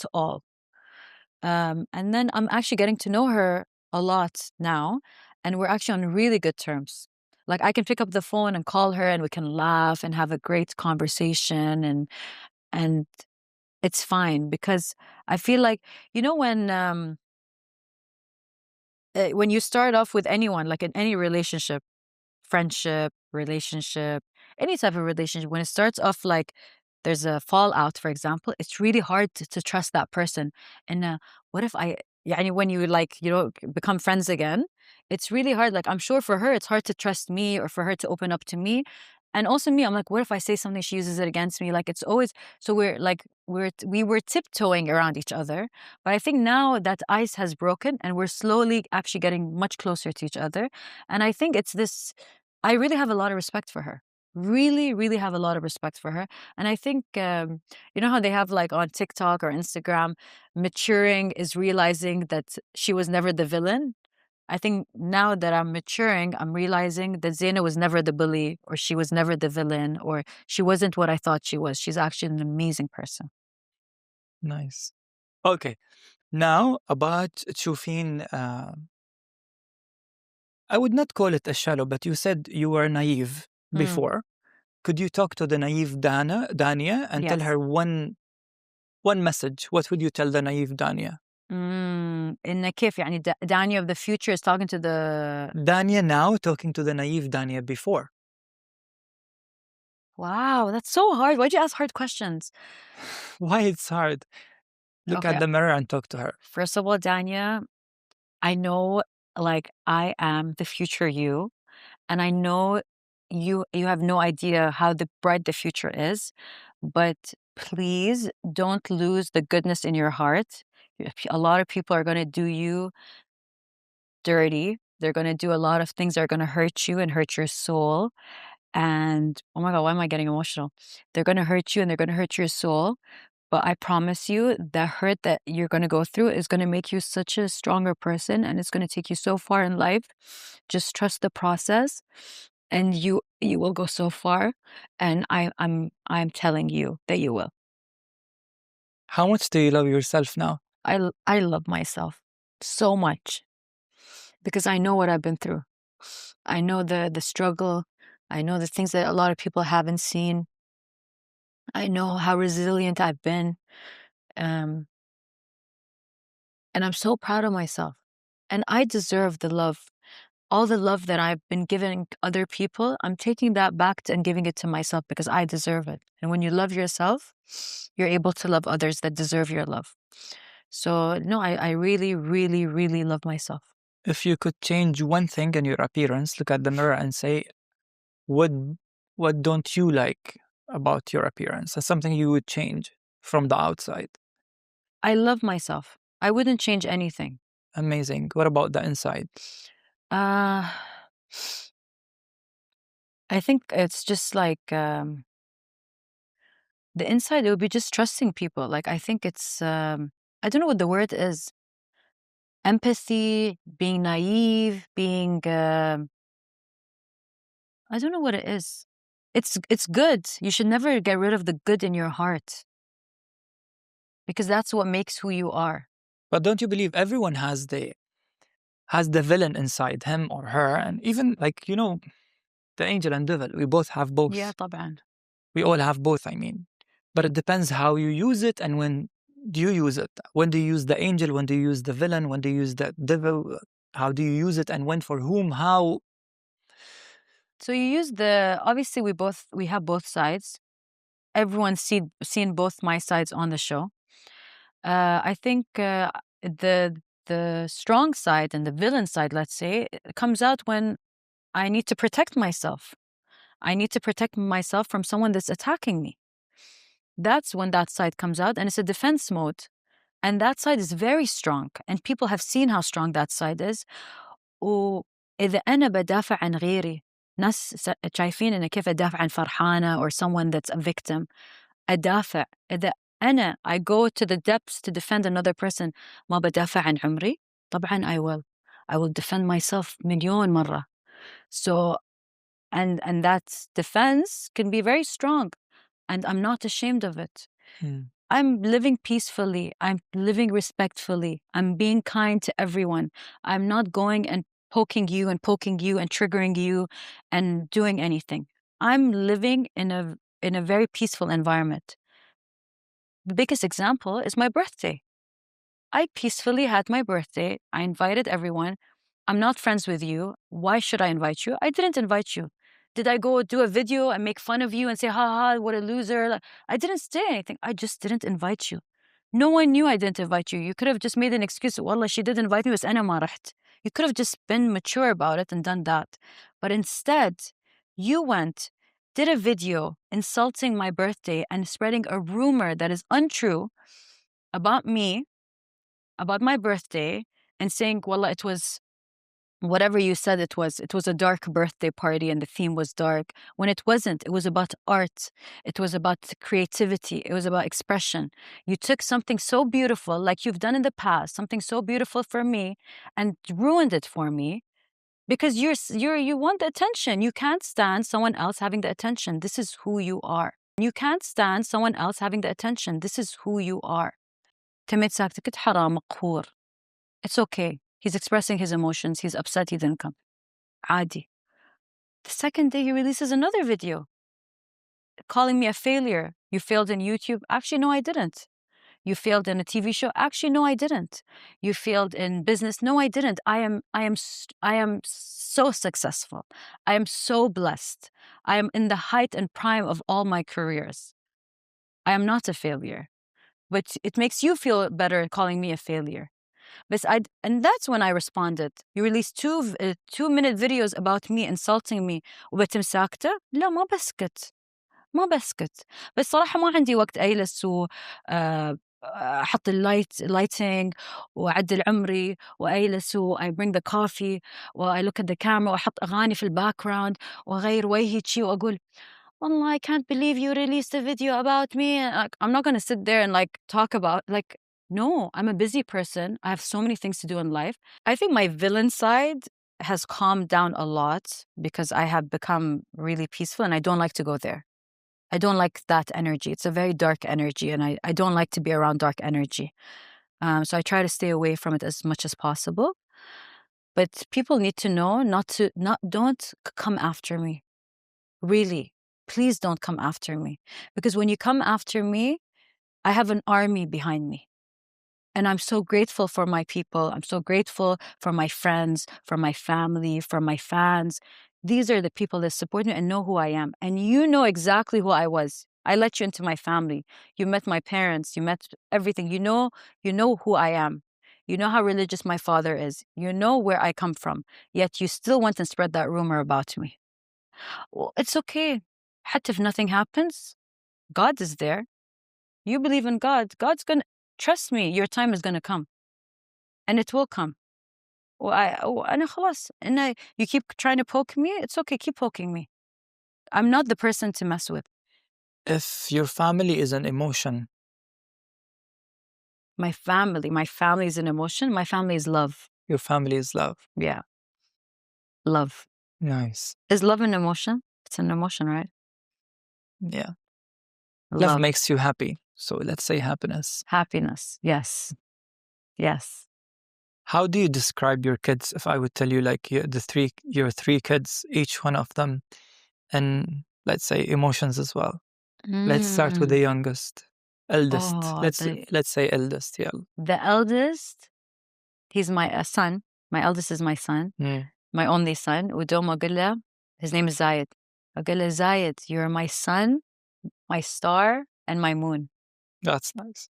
then I'm actually getting to know her a lot now, and we're actually on really good terms. Like, I can pick up the phone and call her, and we can laugh and have a great conversation, and it's fine, because I feel like, when you start off with anyone, like in any relationship, friendship, relationship, any type of relationship, when it starts off like there's a fallout, for example, it's really hard to trust that person. And what if when you like, become friends again, it's really hard. Like, I'm sure for her, it's hard to trust me or for her to open up to me. And also me, I'm like, what if I say something, she uses it against me? Like, it's always, so we were tiptoeing around each other. But I think now that ice has broken and we're slowly actually getting much closer to each other. And I think it's this, I really have a lot of respect for her. Really, really have a lot of respect for her. And I think, you know how they have like on TikTok or Instagram, maturing is realizing that she was never the villain. I think now that I'm maturing, I'm realizing that Zaina was never the bully, or she was never the villain, or she wasn't what I thought she was. She's actually an amazing person. Nice. Okay. Now about تشوفين I would not call it a shallow, but you said you were naive before. Could you talk to the naive Danya and tell Yes. her one message? What would you tell the naive Danya? إن كيف يعني Danya of the future is talking to the Danya now talking to the naive Danya before. Wow, that's so hard. Why'd you ask hard questions? Why it's hard? Look Okay. at the mirror and talk to her. First of all, Danya, I know, like, I am the future you, and I know you have no idea how bright the future is, but please don't lose the goodness in your heart. A lot of people are going to do you dirty. They're going to do a lot of things that are going to hurt you and hurt your soul. And oh my God, why am I getting emotional? They're going to hurt you and they're going to hurt your soul. But I promise you, the hurt that you're going to go through is going to make you such a stronger person, and it's going to take you so far in life. Just trust the process, and you will go so far. And I'm telling you that you will. How much do you love yourself now? I love myself so much because I know what I've been through. I know the struggle. I know the things that a lot of people haven't seen. I know how resilient I've been. And I'm so proud of myself. And I deserve the love. All the love that I've been giving other people, I'm taking that back and giving it to myself because I deserve it. And when you love yourself, you're able to love others that deserve your love. So, no, I really, really, really love myself. If you could change one thing in your appearance, look at the mirror and say, what don't you like about your appearance? That's something you would change from the outside. I love myself. I wouldn't change anything. Amazing. What about the inside? I think it's just like the inside, it would be just trusting people. Like, I think it's, I don't know what the word is. Empathy, being naive, being, I don't know what it is. It's good. You should never get rid of the good in your heart because that's what makes who you are. But don't you believe everyone has the villain inside him or her? And even like, the angel and devil, we both have both. Yeah, طبعا. We all have both, I mean. But it depends how you use it and when do you use it. When do you use the angel? When do you use the villain? When do you use the devil? How do you use it and when, for whom, how? So you use obviously we have both sides. Everyone's seen both my sides on the show. I think the strong side and the villain side, let's say, it comes out when I need to protect myself. I need to protect myself from someone that's attacking me. That's when that side comes out, and it's a defense mode. And that side is very strong, and people have seen how strong that side is. وإذا أنا بدافع عن غيري، ناس شايفين إن كيف أدافع عن فرحانة or someone that's a victim. أدافع. إذا أنا I go to the depths to defend another person، ما بدافع عن عمري، طبعا I will defend myself مليون مرة. So and that defense can be very strong, and I'm not ashamed of it. I'm living peacefully. I'm living respectfully. I'm being kind to everyone. I'm not going and poking you and triggering you and doing anything. I'm living in a very peaceful environment. The biggest example is my birthday. I peacefully had my birthday. I invited everyone. I'm not friends with you. Why should I invite you? I didn't invite you. Did I go do a video and make fun of you and say, ha ha, what a loser? Like, I didn't say anything. I just didn't invite you. No one knew I didn't invite you. You could have just made an excuse. Wallah, she did invite me, but أنا ما رحت. You could have just been mature about it and done that. But instead, you went, did a video insulting my birthday and spreading a rumor that is untrue about me, about my birthday, and saying, wallah, it was whatever you said it was a dark birthday party and the theme was dark, when it wasn't. It was about art. It was about creativity. It was about expression. You took something so beautiful, like you've done in the past, something so beautiful for me, and ruined it for me because you want the attention. You can't stand someone else having the attention. This is who you are. You can't stand someone else having the attention. This is who you are. كميت ساكتة كنت حرام مقهور. It's okay. He's expressing his emotions. He's upset he didn't come. عادي. The second day he releases another video calling me a failure. You failed in YouTube? Actually, no, I didn't. You failed in a TV show? Actually, no, I didn't. You failed in business? No, I didn't. I am so successful. I am so blessed. I am in the height and prime of all my careers. I am not a failure. But it makes you feel better calling me a failure. And that's when I responded. You released 2-minute videos about me insulting me وبتم ساكتة؟ لا ما بسكت. بس صراحة ما عندي وقت أجلس أحط lighting وأعدل عمري وأجلس I bring the coffee I look at the camera وأحط أغاني في background وأغير وجهي شي وأقول والله I can't believe you released a video about me. I'm not going to sit there and talk about no, I'm a busy person. I have so many things to do in life. I think my villain side has calmed down a lot because I have become really peaceful and I don't like to go there. I don't like that energy. It's a very dark energy and I don't like to be around dark energy. So I try to stay away from it as much as possible. But people need to know don't come after me. Really, please don't come after me. Because when you come after me, I have an army behind me. And I'm so grateful for my people. I'm so grateful for my friends, for my family, for my fans. These are the people that support me and know who I am. And you know exactly who I was. I let you into my family. You met my parents. You met everything. You know who I am. You know how religious my father is. You know where I come from. Yet you still went and spread that rumor about me. Well, it's okay. Hatta if nothing happens, God is there. You believe in God. God's going to... Trust me, your time is going to come. And it will come. وأنا خلاص. You keep trying to poke me, it's okay, keep poking me. I'm not the person to mess with. If your family is an emotion. My family is an emotion. My family is love. Your family is love. Yeah. Love. Nice. Is love an emotion? It's an emotion, right? Yeah. Love makes you happy. So let's say happiness. Happiness, yes. Yes. How do you describe your kids? If I would tell you your three kids, each one of them, and let's say emotions as well. Let's start with the youngest, eldest. Let's say eldest. Yeah. The eldest, he's my son. My eldest is my son, my only son. ودوما أقول له, his name is Zayed. أقول له, Zayed, you're my sun, my star, and my moon. That's nice.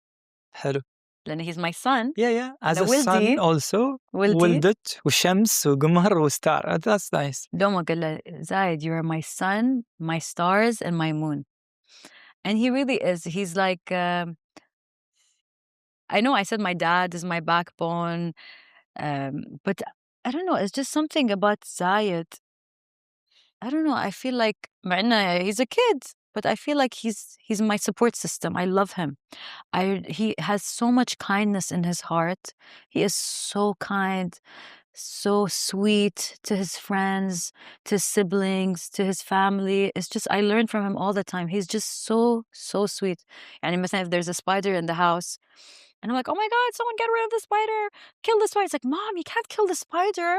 حلو. لأن he's my son. Yeah. As a son also. ولدت وشمس وقمر وستار. That's nice. دوما أقول له, Zayed, you're my sun, my stars, and my moon. And he really is. He's like, I know I said my dad is my backbone, but I don't know. It's just something about Zayed. I don't know. I feel like he's a kid, but I feel like he's my support system. I love him. He has so much kindness in his heart. He is so kind, so sweet to his friends, to his siblings, to his family. It's just, I learn from him all the time. He's just so sweet. And if there's a spider in the house, and I'm like, oh my God, someone get rid of the spider. Kill the spider. It's like, Mom, you can't kill the spider.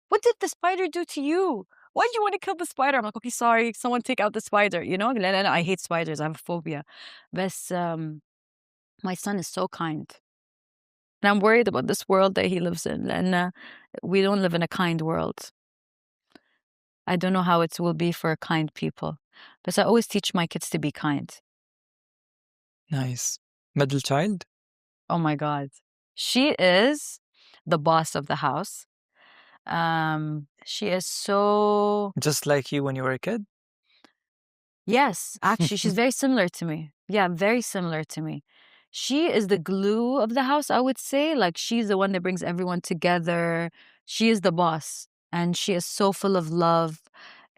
What did the spider do to you? Why do you want to kill the spider? I'm like, okay, sorry, someone take out the spider. You know, I hate spiders. I have a phobia. But my son is so kind. And I'm worried about this world that he lives in. And we don't live in a kind world. I don't know how it will be for kind people. But I always teach my kids to be kind. Nice. Middle child? Oh my God. She is the boss of the house. She is so... Just like you when you were a kid? Yes, actually, she's very similar to me. Yeah, very similar to me. She is the glue of the house, I would say. Like, she's the one that brings everyone together. She is the boss. And she is so full of love.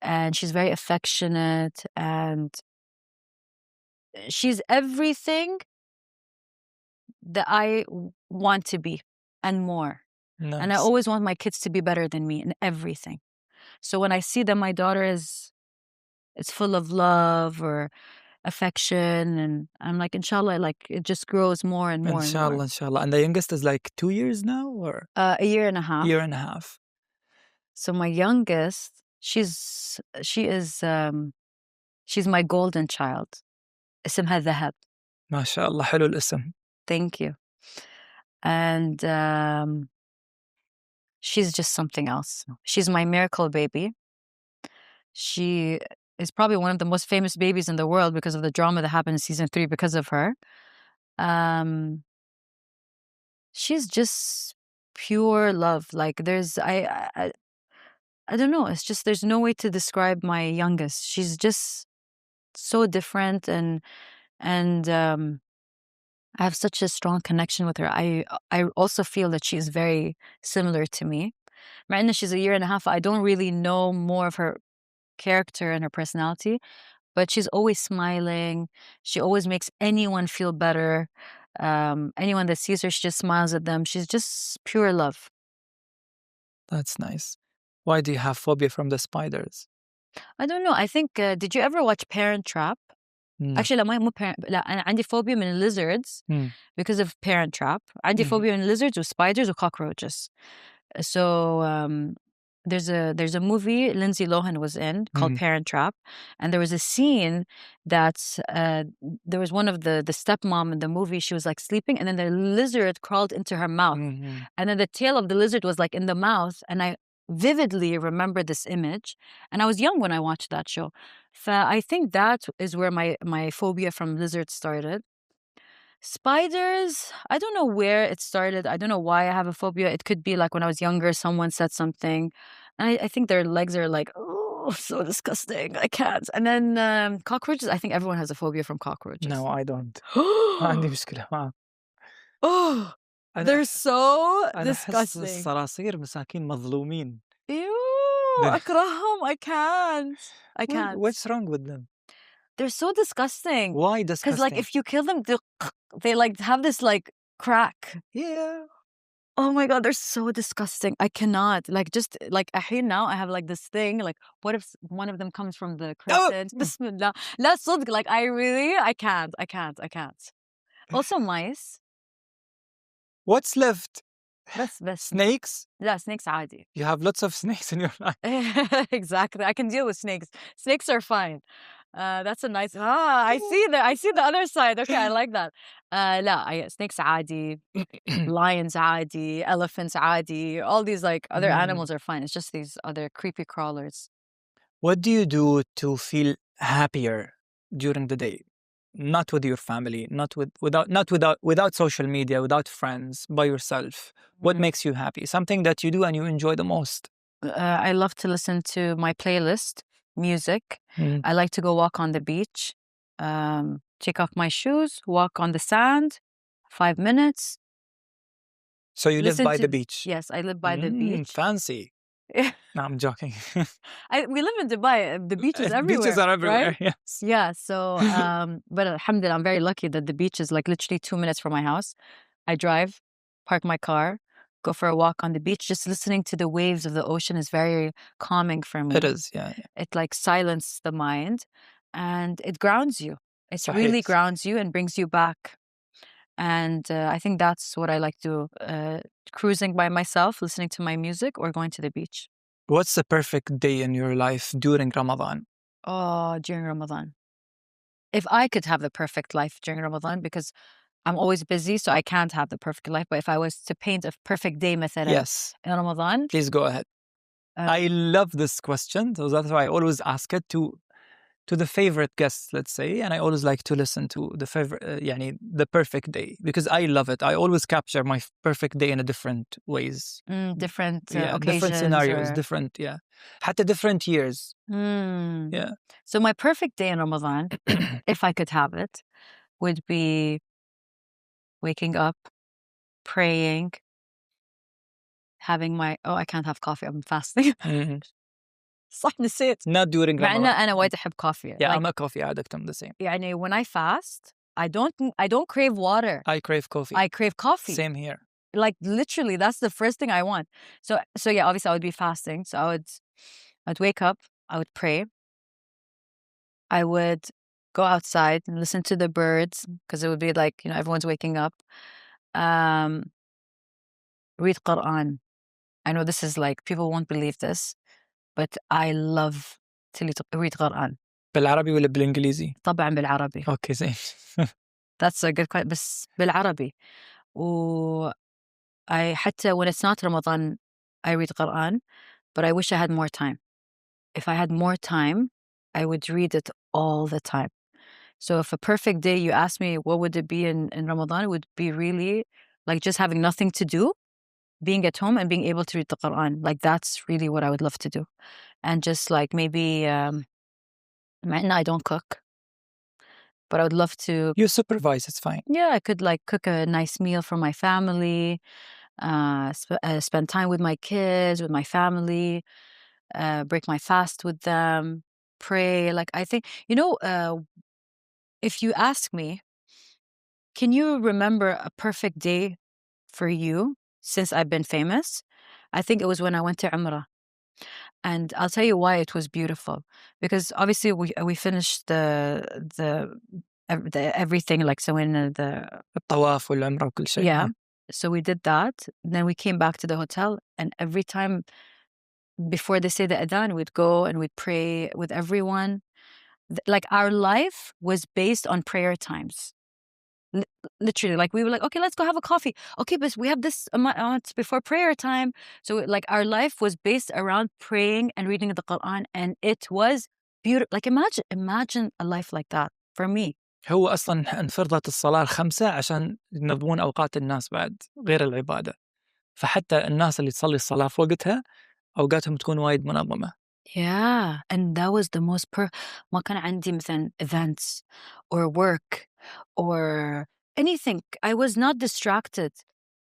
And she's very affectionate. And she's everything that I want to be and more. Nice. And I always want my kids to be better than me in everything. So when I see that my daughter is full of love or affection, and I'm like, inshallah, like it just grows more and more Inshallah, and more. inshallah. And the youngest is like 2 years now, or A year and a half. year and a half? So my youngest, she's my golden child. اسمها ذهب. ما شاء الله, حلو الاسم. Thank you. And she's just something else. She's my miracle baby. She is probably one of the most famous babies in the world because of the drama that happened in season 3 because of her. She's just pure love. Like there's, I don't know. It's just, there's no way to describe my youngest. She's just so different, and I have such a strong connection with her. I also feel that she is very similar to me. Right now, she's a year and a half. I don't really know more of her character and her personality, but she's always smiling. She always makes anyone feel better. Anyone that sees her, she just smiles at them. She's just pure love. That's nice. Why do you have phobia from the spiders? I don't know. I think, did you ever watch Parent Trap? Actually, لا مو parent. لا أنا عندي phobia من lizards because of Parent Trap. عندي phobia من lizards وspiders وcockroaches. So there's a movie Lindsay Lohan was in called Parent Trap, and there was a scene that there was one of the stepmom in the movie. She was like sleeping, and then the lizard crawled into her mouth, and then the tail of the lizard was like in the mouth, and I vividly remember this image, and I was young when I watched that show. I think that is where my phobia from lizards started. Spiders, I don't know where it started. I don't know why I have a phobia. It could be like when I was younger, someone said something. I think their legs are like, oh, so disgusting. I can't. And then cockroaches, I think everyone has a phobia from cockroaches. No, I don't. ما عندي مشكلة معه. Oh, they're so disgusting. أنا أحس الصراصير مساكين مظلومين. Ew, أكرههم. I can't. What's wrong with them? They're so disgusting. Why disgusting? Because like if you kill them, they like have this like crack. Yeah. Oh my God, they're so disgusting. I cannot. Like just like now I have like this thing. Like what if one of them comes from the crescent? Bismillah. That's so like I can't. Also mice. What's left? بس Snakes? لا, snakes عادي. You have lots of snakes in your life. Exactly. I can deal with snakes. Snakes are fine. That's a nice. I see the other side. Okay, I like that. لا, snakes عادي, lions عادي, elephants عادي. All these like other animals are fine. It's just these other creepy crawlers. What do you do to feel happier during the day? Not with your family, without social media, without friends, by yourself. What makes you happy? Something that you do and you enjoy the most. I love to listen to my playlist, music. I like to go walk on the beach, take off my shoes, walk on the sand, 5 minutes. So you live by the beach? Yes, I live by the beach. Fancy. No, I'm joking. We live in Dubai. The beach is everywhere. Beaches are everywhere, right? yes. Yeah, so, but alhamdulillah, I'm very lucky that the beach is like literally 2 minutes from my house. I drive, park my car, go for a walk on the beach. Just listening to the waves of the ocean is very calming for me. It is, yeah. It like silences the mind and it grounds you. It صحيح. really grounds you and brings you back. And I think that's what I like to cruising by myself, listening to my music, or going to the beach. What's the perfect day in your life during Ramadan? Oh, during Ramadan. If I could have the perfect life during Ramadan, because I'm always busy, so I can't have the perfect life. But if I was to paint a perfect day مثلا Yes. in Ramadan, Please go ahead. I love this question, so that's why I always ask it to the favorite guests, let's say, and I always like to listen to the favorite, the perfect day, because I love it. I always capture my perfect day in a different ways. Different different occasions scenarios, or... different, حتى different years. Yeah. So my perfect day in Ramadan, if I could have it, would be waking up, praying, having my... I can't have coffee, I'm fasting. صح نسيت. Not during مع Ramadan. أنا وايد أحب coffee. Yeah, like, I'm a coffee addict. I'm the same. يعني when I fast, I don't crave water. I crave coffee. I crave coffee. Same here. Like literally, that's the first thing I want. So yeah, obviously I would be fasting. So I'd wake up, I would pray. I would go outside and listen to the birds, because it would be like, everyone's waking up. Read Quran. I know this is like, people won't believe this, but I love to read Quran. بالعربي ولا بالإنجليزي؟ طبعا بالعربي. Okay, same. That's a good question. بس بالعربي. حتى when it's not Ramadan, I read Quran, but I wish I had more time. If I had more time, I would read it all the time. So if a perfect day, you ask me, what would it be in Ramadan? It would be really like just having nothing to do, being at home and being able to read the Quran. Like that's really what I would love to do. And just like maybe, I don't cook, but I would love to... You supervise, it's fine. Yeah, I could like cook a nice meal for my family, spend time with my kids, with my family, break my fast with them, pray. Like I think, if you ask me, can you remember a perfect day for you since I've been famous? I think it was when I went to Umrah. And I'll tell you why it was beautiful. Because obviously we finished the everything, like so in the الطواف والعمرة وكل شيء. Yeah. So we did that. Then we came back to the hotel, and every time before they say the adhan, we'd go and we'd pray with everyone. Like our life was based on prayer times. Literally, like we were like, okay, let's go have a coffee. Okay, but we have this amount before prayer time. So like our life was based around praying and reading the Quran, and it was beautiful. Like imagine a life like that for me. هو أصلاً انفرضت الصلاة 5 عشان ينظمون أوقات الناس بعد غير العبادة. فحتى الناس اللي تصلي الصلاة في وقتها أوقاتهم تكون وايد منظمة. Yeah, and that was the most ما كان عندي مثلا events or work or anything. I was not distracted.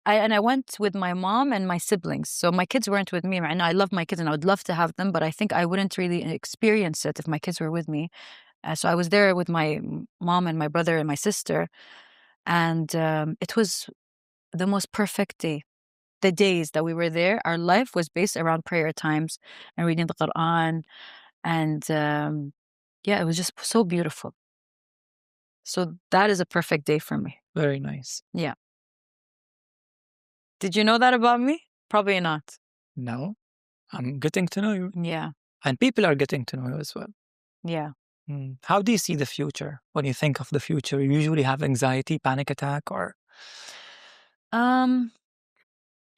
I went with my mom and my siblings. So my kids weren't with me. And I love my kids and I would love to have them, but I think I wouldn't really experience it if my kids were with me. So I was there with my mom and my brother and my sister. And it was the most perfect day. The days that we were there, our life was based around prayer times and reading the Quran. And it was just so beautiful. So that is a perfect day for me. Very nice. Yeah. Did you know that about me? Probably not. No, I'm getting to know you. Yeah. And people are getting to know you as well. Yeah. How do you see the future? When you think of the future, you usually have anxiety, panic attack, or?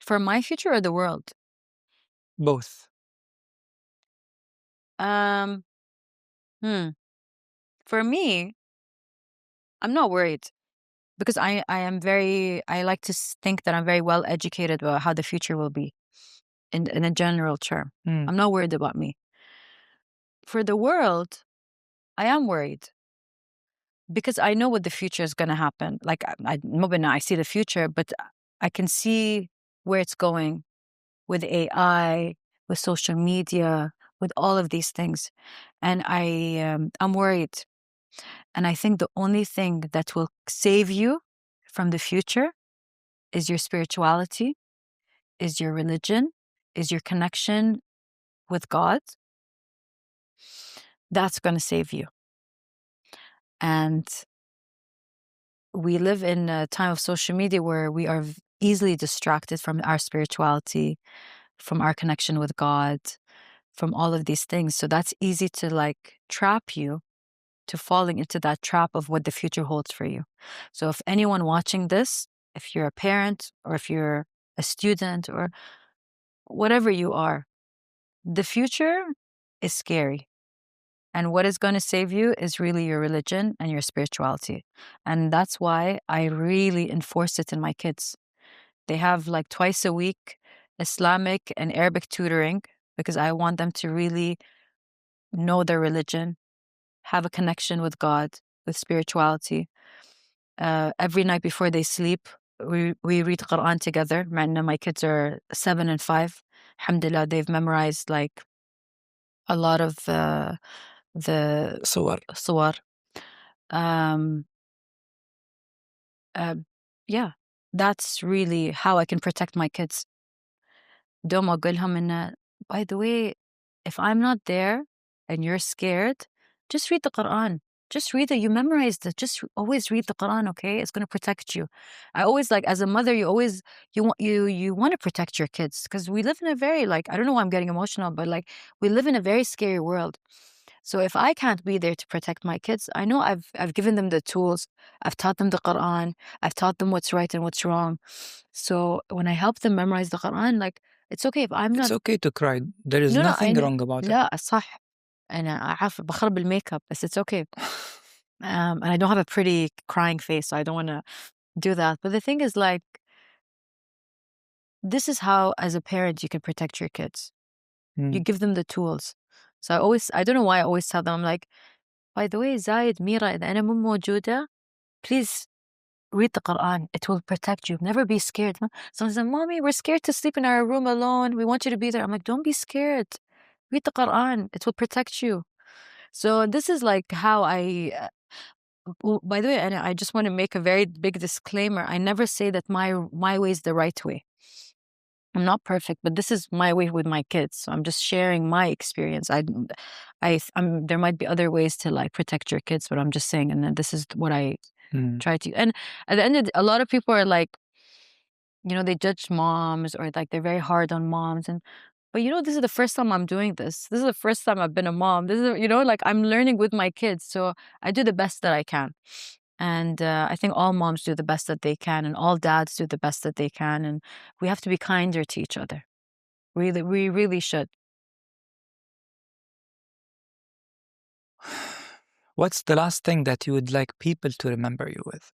For my future or the world? Both. For me, I'm not worried, because I like to think that I'm very well educated about how the future will be in a general term. I'm not worried about me. For the world, I am worried, because I know what the future is going to happen. Like I see the future, but I can see where it's going with AI, with social media, with all of these things. And I'm worried. And I think the only thing that will save you from the future is your spirituality, is your religion, is your connection with God. That's going to save you. And we live in a time of social media where we are easily distracted from our spirituality, from our connection with God, from all of these things. So that's easy to like trap you to falling into that trap of what the future holds for you. So if anyone watching this, if you're a parent or if you're a student or whatever you are, the future is scary. And what is going to save you is really your religion and your spirituality. And that's why I really enforce it in my kids. They have like twice a week Islamic and Arabic tutoring because I want them to really know their religion, have a connection with God, with spirituality. Every night before they sleep, we read Quran together. My kids are 7 and 5. Alhamdulillah, they've memorized like a lot of the صور. Yeah, that's really how I can protect my kids. دوم أقول لهم إنه by the way, if I'm not there and you're scared, just read the Quran. Just read it. You memorized it. Just always read the Quran, okay? It's going to protect you. I always like, as a mother, you always, you want to protect your kids because we live in a very, like, I don't know why I'm getting emotional, but like, we live in a very scary world. So if I can't be there to protect my kids, I know I've given them the tools. I've taught them the Quran. I've taught them what's right and what's wrong. So when I help them memorize the Quran, like, it's okay if I'm not. It's okay to cry. There is No, nothing wrong about it. لا صح. أنا عارف بخرب الميك اب, but it's okay. And I don't have a pretty crying face, so I don't want to do that. But the thing is, like, this is how, as a parent, you can protect your kids. You give them the tools. So I don't know why I always tell them, I'm like, by the way, Zayed, Mira, إذا أنا مو موجودة, please read the Quran. It will protect you. Never be scared. Someone says, Mommy, we're scared to sleep in our room alone. We want you to be there. I'm like, don't be scared. Read the Quran. It will protect you. So this is like how by the way, and I just want to make a very big disclaimer. I never say that my way is the right way. I'm not perfect, but this is my way with my kids. So I'm just sharing my experience. There might be other ways to like protect your kids, but I'm just saying, and this is what I try to. And at the end of a lot of people are like, they judge moms or like they're very hard on moms. But this is the first time I'm doing this. This is the first time I've been a mom. This is, like I'm learning with my kids. So I do the best that I can. And I think all moms do the best that they can, and all dads do the best that they can. And we have to be kinder to each other. Really, we really should. What's the last thing that you would like people to remember you with?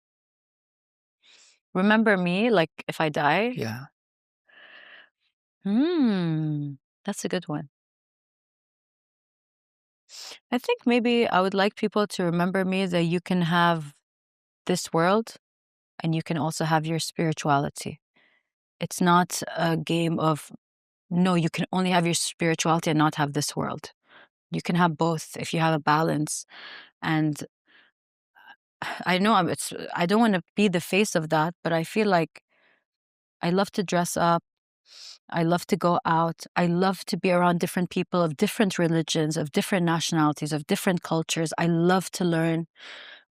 Remember me, like if I die? Yeah. That's a good one. I think maybe I would like people to remember me that you can have this world and you can also have your spirituality. It's not a game of, no, you can only have your spirituality and not have this world. You can have both if you have a balance. And I know I don't want to be the face of that, but I feel like I love to dress up. I love to go out. I love to be around different people of different religions, of different nationalities, of different cultures. I love to learn,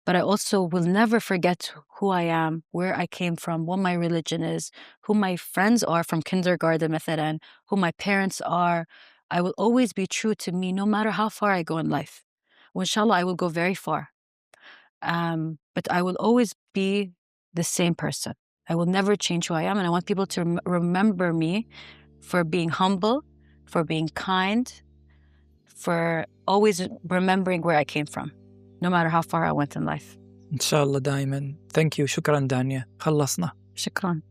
but I also will never forget who I am, where I came from, what my religion is, who my friends are from kindergarten, مثلا, who my parents are. I will always be true to me, no matter how far I go in life. Well, inshallah, I will go very far. But I will always be the same person. I will never change who I am. And I want people to remember me for being humble, for being kind, for always remembering where I came from, no matter how far I went in life. إن شاء الله دائما. Thank you. شكرا دانيا. خلصنا. شكرا.